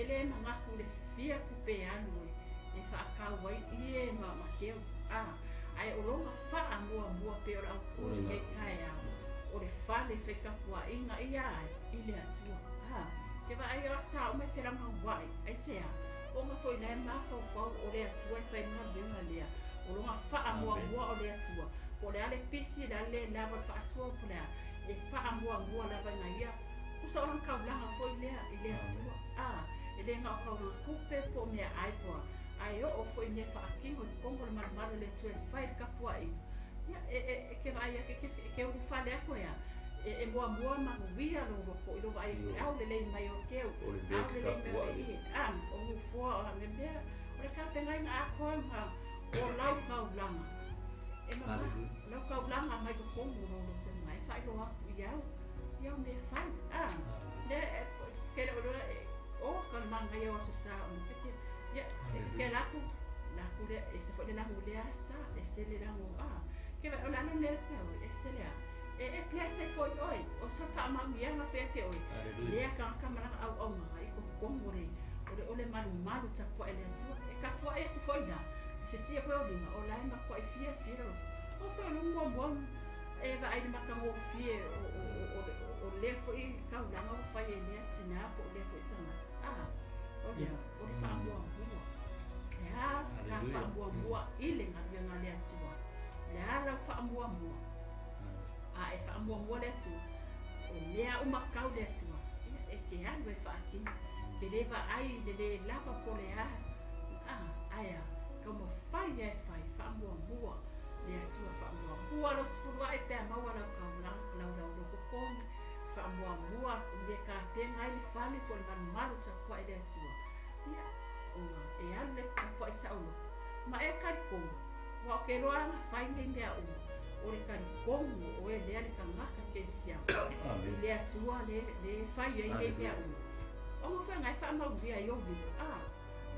ele na nga ku le fia ku pe anu e fa ka wai i ma ke ai o longa FAAMUAMUA pe ora ku ke kai o le fa le fai ka pua inga ia i le atua ke va ai o sa o me fera ma wai ai se o ma foi le ma fo o le atua fai ma benga le o longa FAAMUAMUA o le atua o le ale pisi la le lava fa so pula e FAAMUAMUA la va na ia o sa orang ka blanga foi le ile atua ele nga ka o kupe po me ai po ai o foi me fa ki o kongo le mar le tue fai ka po ai e ke vai ke o fa le ko ya e mua ma via lo ko lo vai au le mai o ke o le o fo a me be o le ka penga nga ko ma o lau ka blanga e ma lau ka blanga mai ko kongo lo te mai fai lo aku ia me fai le ke o ka manga ia o sa o ke ya ke la ku le e se fo le la mulea sa e se le la mo ke va o la le e se le e place foi oi o sa fa ma mia ma fe ke oi le ka mara au mai ko kongo le malu ta po ele tu e ka po e ko foi da se foi o lima o la ma ko fia o foi no mo e va ai ma ka mo fie o le foi ka la ma fa ye le tina po le foi tama o le FAAMUAMUA ka FAAMUAMUA ile nga le atua le ala FAAMUAMUA e FAAMUAMUA le atua o mea o makau le atua e ke anu e whaaki ke lewa ai le lava po le aia ka mo whai e whai FAAMUAMUA le atua FAAMUAMUA lo sifuru ai pēr maua lau lau loko kone FAAMUAMUA le ka tenga ai le whale po le manumaru ta kua le atua e anu le po e saulo ma e karikongo wa o ke loa ma whai le mea o le karikongo o e lea le kangaka ke sia i le atua le whai e le mea o mo whai ngai whaamauria i o vino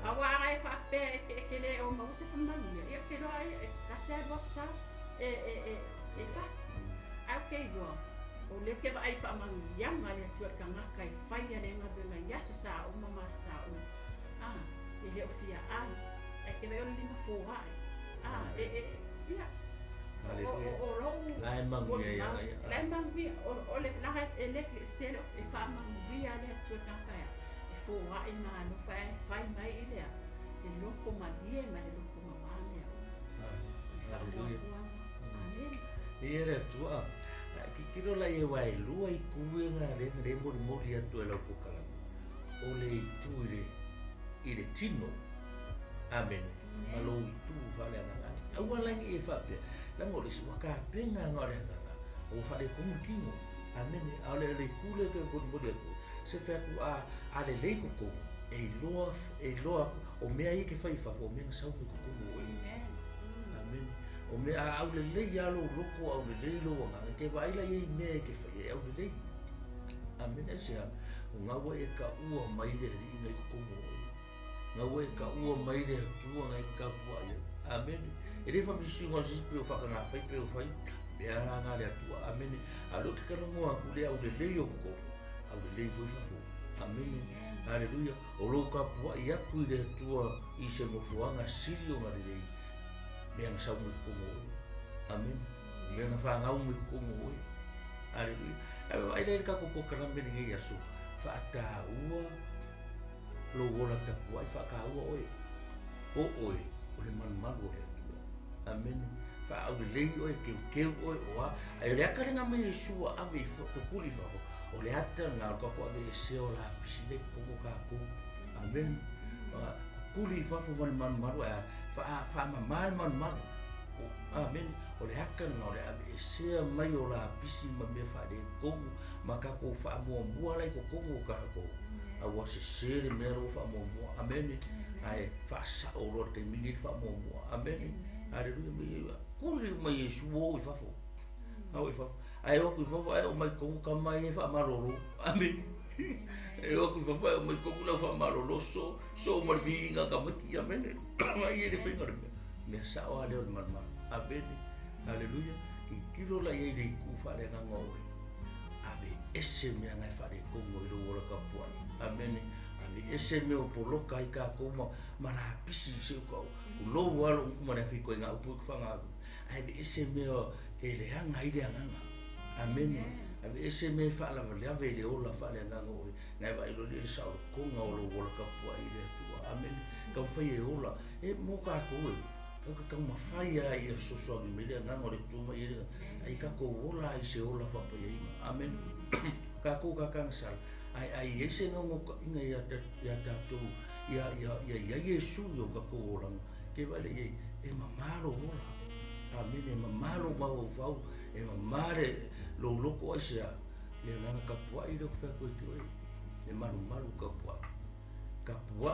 awa ai fa pe ke le o mo se famangua ia ke loa e kase bosa e fa ke go o le ke vai famangua ma le atua kangaka e whai le ngabe ngai yaso sa o mama sa o e le ofia e ke o lima fo ai ia o lai mangia o le la ele se e FAAMUAMUA le atua kangaka e fo ai ma no fai mai ile e loko ma die ma le loko ma mane FAAMUAMUA amen Ia le tua. Ki kiro la e wai lua I kuenga le mori atu e lau kokala. O le tu I le tino. Amen. Malo I tu fale ana. Aua langi e fape. Lango le waka penga ngore nganga. O fale kumu kingo. Amen. Ale le kule ke mori atu. Se faku a le leiko ko. E loa o mea I ke faifa o mea sau me kumu. Amen. O me au le lei alo loko au le lei lo nga ke vai la ye me ke fai au le lei. Amen esa. Nga wa e ka ua mai le ri ngai ko mo. Nga wa e ka ua mai le tua ngai ka ua ye. Amen. E le fa mi si ngo si pe fa nga fai pe fai. Be ara nga le tua. Amen. Alo ke ka no aku le au le lei o ko. Au le lei foi fa fo. Amen. Hallelujah. O lo ka ua ia ku le tua I se mo fuanga sirio nga le lei. Mea sa mo kumu. Amen. Mea fa nga mo kumu. Hallelujah. Ai le ka ko kana me ni yasu. Fa ta ua lo wala ka ko fa ka ua oi. O oi, o le man o le tu. Amen. Fa au le oi ke oi oa. Ai le ka nga me Yesu ave fo ko kuli fa. O le ata nga ko ko ave se o la pisile ko ka ko. Amen. Kuli fa fo man fa mal. Amen. O le haka no le ave se mai o la pisi ma me fa de ko maka ko fa mo lai ko ka ko. A wa se le mero fa mo. Amen. Ai fa sa o lo ke mi fa mo. Amen. Hallelujah. Kuli mai Yesu o fa fo. Au fa. Ai o ku fa ai o mai ko ka mai fa maroro. Amen. E o ku fa o mai ko la fa maroro so mo vi nga ka maki. Amen. Ai ele fa ngore. Me sa o ale o man. Amen. Hallelujah. Ki kilo la ye de ku fa le nga ngoi. Ave ese me nga fa de ko ngoi ro ora ka po. Amen. Ave ese me o polo kai ka ko ma pisi se ko. Lo walo mo na fi ko nga pu fa nga. Ave ese me o ele nga ide nga. Amen. Ave ese me fa la vale ave de o la fa le nga ngoi. Nga va ilo le sa ko nga o lo ora ka po ide tu. Amen. Ka fa ye o la e mo ka ko ka mafaya I so me le nga ngore tuma I ai ka ko ola I se ola fa pa ye amen ka ko ka sal ai ese nga ngo inga ya tu ya Yesu yo ka ko ola ke vale ye e mamalo ola amen e mamalo ma o fa e mamare lo loko sia le nga ka po I do fa ko ki e malu ka po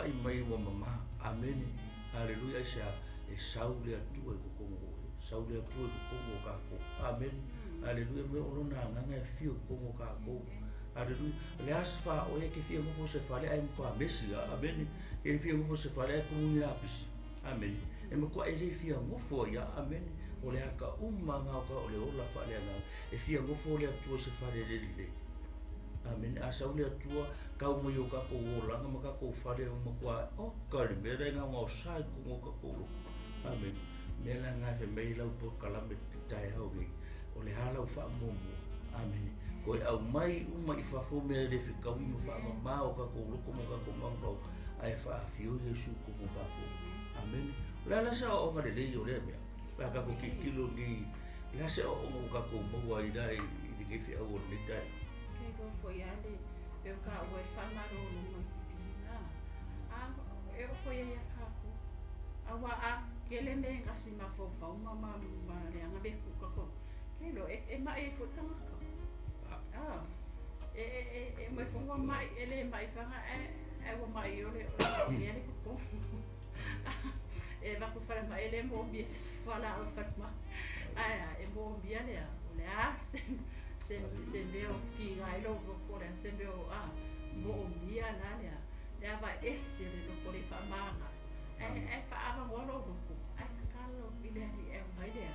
I mai wa mama amen hallelujah sia e saule atu e kongo saule atu e kongo ka ko amen hallelujah me ono na nga fio kongo ka ko hallelujah le asfa o e ke fio mo se fale ai mo mesi amen e fio mo se fale ko ni apisi amen e mo ko e le fio mo fo ya amen o le aka nga ka o le ola fale nga e fio mo fo le atu se fale le amen a saule atu ka mo yo ka ko ola nga ka ko fale mo kwa o ka le me nga mo sai ko ka ko amen. Mela nga fe mai lau po kalame tai hau ge. O le hala u FAAMUAMUA. Amen. Ko au mai uma I fafo me le fika ui mo FAAMUAMUA o ka ko loko mo ka ko mangfau. Ai faafio Yesu ko mo ka ko. Amen. La sa o nga le o le mea. La ka ko ki kilo ni. La sa o mo ka ko mo ai dai I ge fi au le dai. Ke go fo ya le. Pe ka o fa maro no mo. E ko ya ka ko. Awa kele me ngasui ma fo fa uma le anga be ku ka ko kelo e ma e fo tanga ka e mo fo ma ele mai fa e wo mai yo le ele ko e va ku fa ma ele mo bi se fa la fa ma e mo bi ale le se veo ki ga lo ko le se veo mo bi ala le va esse le ko le fa ma e fa ava ngolo lo ile e mai dea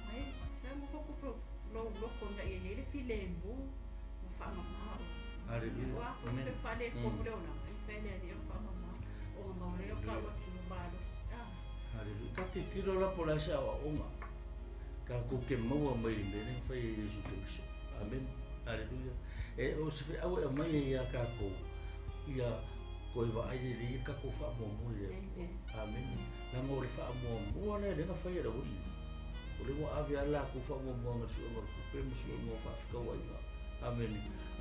mai sa mo ko lo ko nga ye le filembu mo fa mama hallelujah amen fa le ko le ona I fa le di fa mama o mo le ka wa tu ba lo hallelujah ka ke kilo la pola sa wa oma ka ko ke mo mai le ne fa Yesu Kristo amen hallelujah e o se fa o mai ya ka ko ia ko va ai le ka ko FAAMUAMUA le amen na mo le FAAMUAMUA le nga fa ia uri o le wa ave ala ku fa mo mo su mo ku pe mo su mo fa fika wa ina amen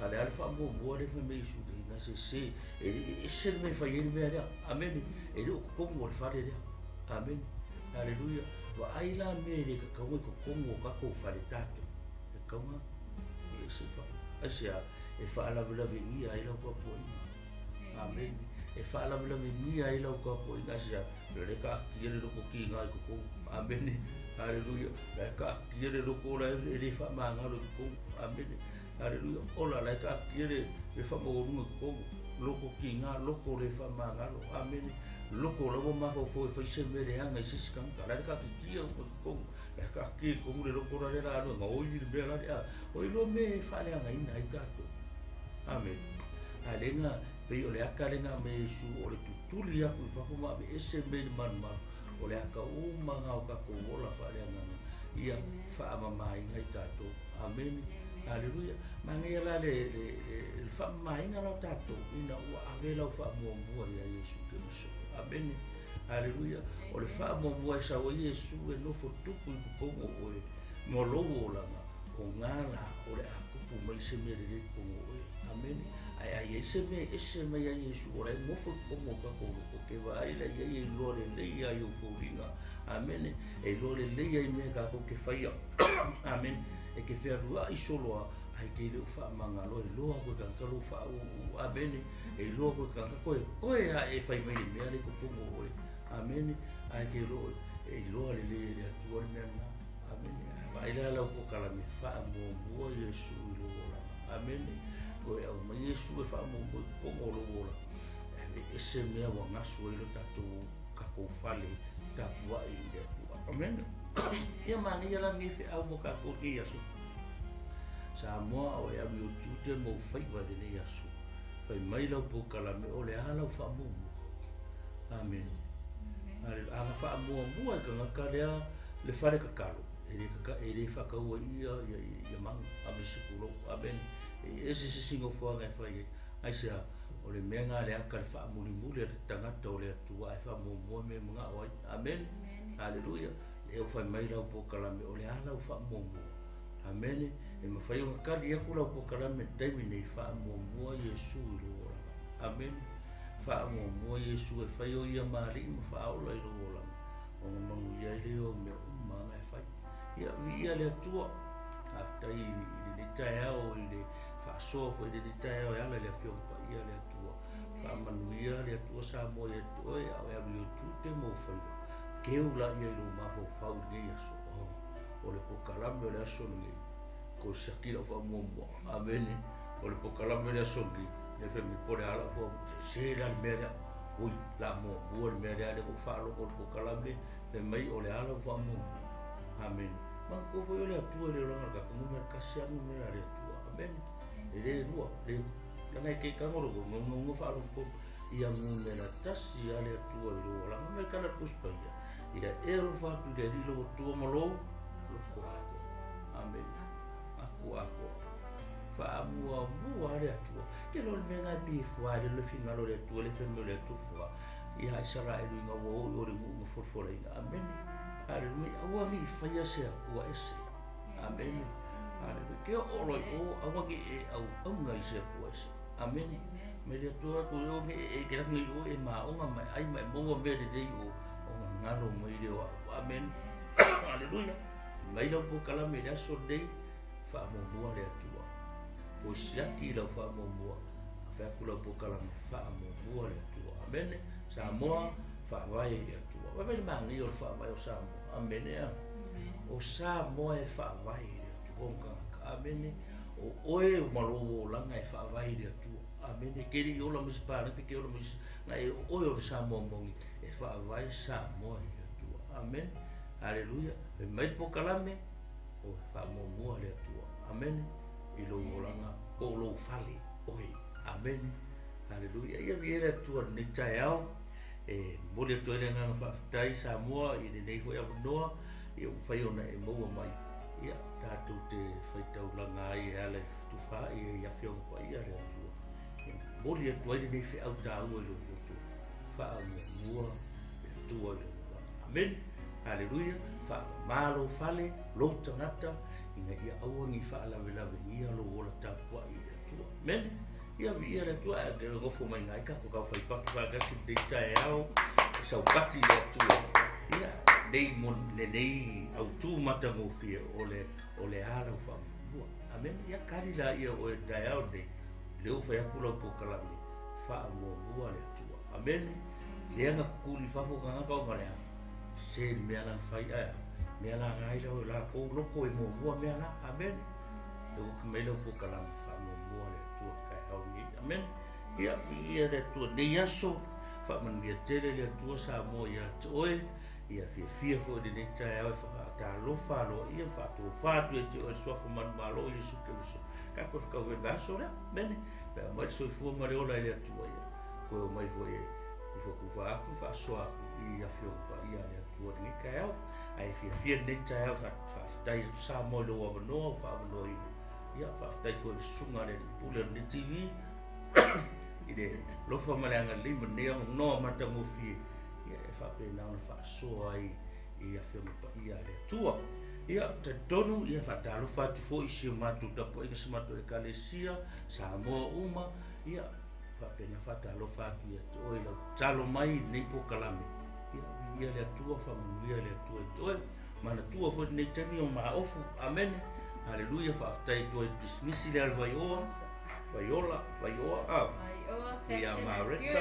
ale ale fa mo mo le me su de na se e se me fa yele me ala amen e lo ko mo le fa de amen aleluia wa ai la me le ka ko mo ka ko fa le tato e ka ma e se fa asia e fa ala vela venia ai la ko po amen e fa ala vela venia ai la ko po ina sia le ka ki le ko ki ngai ko amen aleluia la ka ki le ko la e fa ma ngalo ko amen aleluia ola la ka ki le fa mo ko loko ki nga loko le fa ma ngalo amen loko la ma fo se me le anga se skam la ka ki ko la ka ki ko le loko la la no o i le la ya o i lo me fa le anga ina i tato amen alenga pe o le aka lenga me su o le tutuli ya ku fa ko ma be ese me man ma o le aka o manga o ka ko ola fa le anga ia fa ma mai ngai tato amen aleluia mangi la le fa mai na lo tato ina o avela fa mo ya Yesu Cristo amen aleluia o le fa mo sa o Yesu e no fo tupu ko mo lo ola o ngala o le aku pu mai se me le ko amen ai ese me ya Yesu ora mo fo mo ka ko ke va ila ye lo le ya yo fo ringa amen e lo le ya me ka ko ke faia amen e ke fe rua i solo ai ke le fa manga lo ko ka lo fa amen e lo ko ka ko e fa me le ko mo amen ai ke lo e lo le tu le na amen vai la ko kala me fa mo Yesu lo amen ko e o Yesu e fa mo ko lo e se me wa ngaso e lo tatu ka ko fale ta wa i le amen ia mani ia la mi fe au mo ka ko ki Yesu sa mo o ya mi tu te mo fai va de Yesu fai mai lo po kala me o le ala fa mo amen ale a fa mo ka ka le fare ka kalo e le fa ka o ia mang a me sikulo amen ese singo fo nga fai ai se o le menga le aka le fa muli le tangata o le tua e fa mo me nga o amen aleluia e o fai mai la po kala me o le ala o fa mo amen e ma fai o ka dia kula po kala me dai me fa mo Yesu lo amen fa mo Yesu e fai o ia mari ma fa o lo o mo ia le o me ma nga fai ia le tua after i tai o le fa so fo de tai o ala le fio pa ia le tua fa manuia le tua sa mo e o ya o tu te mo fa ke u la ia lo ma fo fa u ge ya so o le po kalambe le so ni ko sakila fa mo amen o le po kalambe le so ni le fe mi pore ala fo se la mera ui la mo o le mera le ko fa lo ko kalambe e mai o le ala fa mo amen ma ko fo le tua le ronga ka mo mer ka sia mo le tua amen ele rua le na ke ka ngoro mo fa lo ko ia mo me na tasi ale tua lo la me ka la puspa ia e lo fa tu de lo tua mo lo ko amen aku FAAMUAMUA le tua ke lo me na bi fo ale le finga lo le tua le fe mo le tu fo ia sara e nga wo o le mo fo le amen ale me wa mi fa ia se ku ese amen ale ke o lo o awa ke e au ngai se ku ese amen me le tua ko yo e ke la ngi o e ma o ma ai ma mo me de o ngalo mo ile o amen aleluia mai lo po kala me la so dei FAAMUAMUA le tua po sia ki lo FAAMUAMUA fa kula po kala me FAAMUAMUA le tua amen sa mo fa vai le tua va ve ma ngi o fa vai o sa amen ya o sa mo e fa vai le tua amen o oe malo la ngai fa vai le tua amen ke ri o la mis pa ke o la mis ngai o o sa mo mo e fa vai sa mo le tua amen aleluia e mai po kala me o FAAMUAMUA le tua amen i lo molanga o lo fale oi amen aleluia ia viera tua ni taiao e mo le tua le ngana fa tai sa mo i le nei foi avonoa i o fai ona e mo mai ia tatu te fai tau langa i ale tu fa i ia fio pa ia le tua mo le tua le nei fe au tau i lo tu FAAMUAMUA le tua le amen haleluia faamamalo fale lou tagata ina ia auagi faalavelave lo ola tapua'i i le atua mene ia vi'ia le atua e le gofo mai gai kako kau faipaki faagasi lei taeao saupati le atua ia lei lenei autū matagofia o le alau faamamua amen ia kali la ia o e taeao nei le ufa yaku lau pokalami faamuamua le atua amen leanga kukuli fafogagaga o malea se mea la fai mea la ngai lau la ko loko e muamua mea la amen le uki mai lau pokalami faamuamua le atua kai au ni amen ia le atua nei aso faamanuia tele le atua sa mo ia te oe ia fia fo de nei taeao e faatalofa aloaia faatofā atu e te oe suafa manumalo i Iesu Keriso kako fekauvegaso lea mene pea mai le soifua ma le ola i le atua ia koe o mai foi e kufa aku faasoa aku i afiopa ia le atua le kaeao ae fia nei taeao faafetai atu sa mo i lou avanoa o faavanoina ia faafetai foi le susuga le pule le TV i le lofa ma le agalima nei agonoa matagofie ia e faapenaona faasoa ai i afiopa ia le atua ia tatonu ia faatalofa atu fo'i sia matou tapuaiga sa matou ekalesia sa moa uma ia faapena faatalofa atu ia te oe lau talo mai nei pokalame ia le atua faamanuia le atua i te oe manatua foi nei tani o maofu amene haleluia faafetai tu ai pisinisi le ala vaioa ia mareta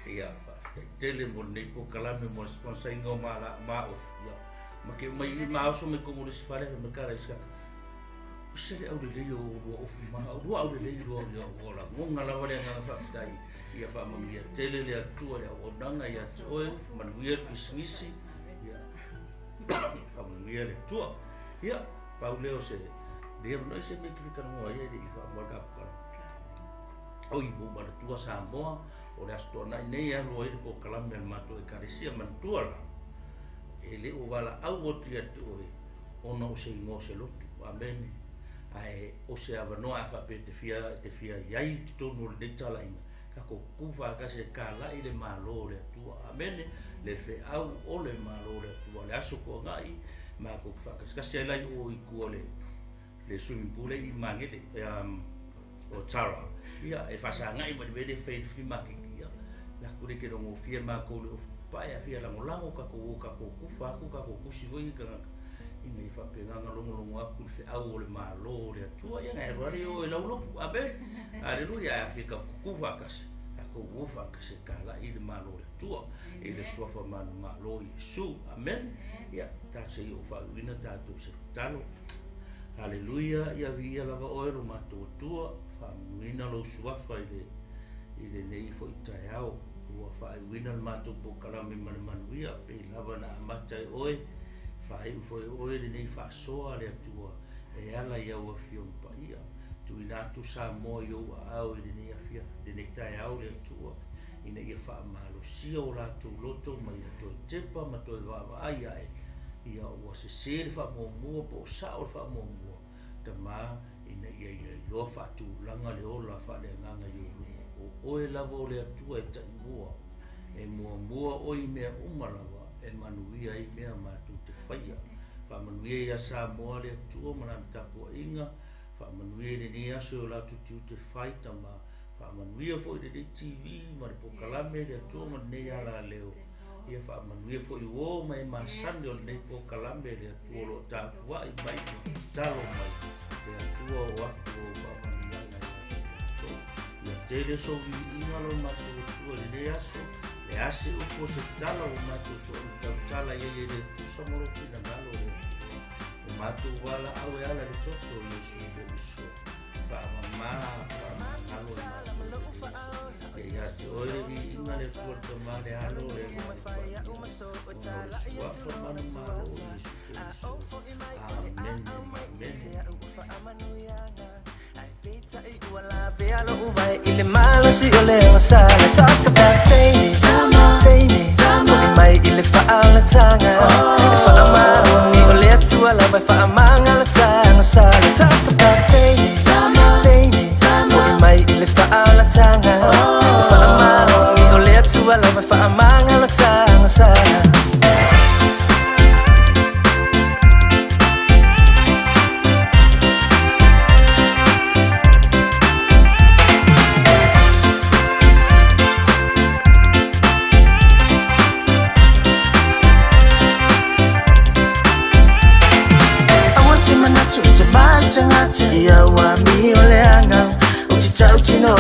ia faafetai tele mo nei pokalame mo le sponsaiga o maofu ia ma ke mai maoso me komo le sifale me kara iskaka sele au le leo o ofu ma au le leo o la ngonga la vale nga faafetai ia faamanuia tele le atua ia onanga ia te oe manuia pisinisi ia faamanuia le atua ia pauleo se le no se me kifika no ia i faamaka o i bo mara tua sa moa o le astona nei a lo i ko kalame al mato e karesia man tua la ele o wala au o tia te oe ona o se ingo se lotu amen ai o se avanoa fa pe te fia iai tonu le tala ina ka ko kufa ka se kala i le malo le tua amen le fe au o le malo le tua le aso ko ngai ma ko fa ka se lai o i ku le swimming pool i mangele o tara ia e fa sa ngai ma le fe fi ma ki ia la ku le ke no fia ma ko le pai a fia lango ka ko kufa ku ka ko kusi voi ka inga i whapenganga longo aku le au le malo le atua ia ngai rari o e laulo abe aleluia a fika kukuwa kasi a kukuwa kasi kala i le malo le atua i le suafa manu malo Iesu amen ia tatse i o whauina tatu se talo aleluia ia via lava oero matua whamuina lo suafa i le nei fo i taiao ua whauina le matua po kalame manuia pe lava na amatai oe fai foi oe nei fasoa le atua e ala ia ua fiompa ia tuina atu sa mo yo au nei afia nei taeao le atua ina ia faamalosia o latou loto ma ia toe tepa ma toe vaavaai ae ia ua sesē le faamuamua po o sa'o le faamuamua tamā ina ia iloa faatulaga le ola faaleagaga iuluma o oe lava o le atua e taʻimua e muamua oi mea uma lava e manuia ai mea matou te whaia whaamanuia ia sa moa le atua manana tapuaʻiga whaamanuia lenei aso o lautou tiu te whai tama whaamanuia foʻi lenei TV ma le pokalame le atua ma lenei ala leo ia whaamanuia foʻi uō mai masani o lenei pokalame le atua lo tapuaʻi mai talo mai le atua o aku o whaamanuiaga ia tele soviʻiga lo matou atua lenei aso le ase upo se tala o matou so o tala ia le tusa moro pina galo o matou wala au e ala le toto i Iesu Keriso whaamamalo le matou e ia te oe vi ina le fuerto male alo e o suafa manumalo o Iesu Keriso amen Ile malo si ole wasala talk about Tammy Foi mai ile faala tanga Ile faama ni ole atua la vai faamanga la tanga sala talk about Tammy Foi mai ile faala tanga Ile faama ni ole atua la vai faamanga la tanga sala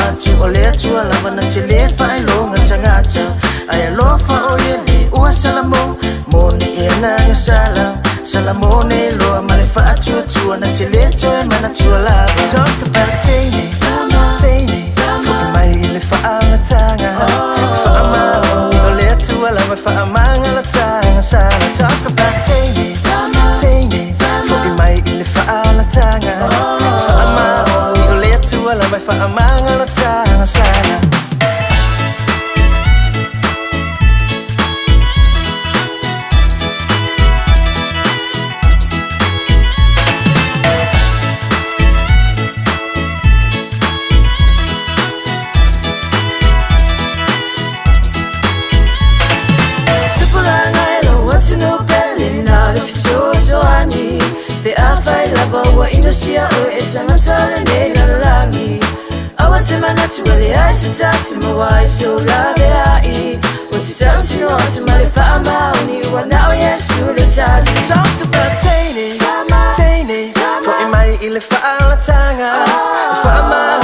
atu ole tua lava na chile fai longa changata ai lo fa oyele ua salamo moni ena salam salamone lo male fa atu tua na chile toe mana tua lava talk about tini for mai le fa ala tanga fa ama ole tua lava fa amanga la tanga sala talk about tini for mai le fa ala tanga fa ama ole tua lava fa amanga la tanga sala Bawa Indonesia o etangata nega langi awatema natuwele aisita simawai so labe ai watita usino atumale faama uni wanao yesu letali talk about tini for imai ile faala tanga faama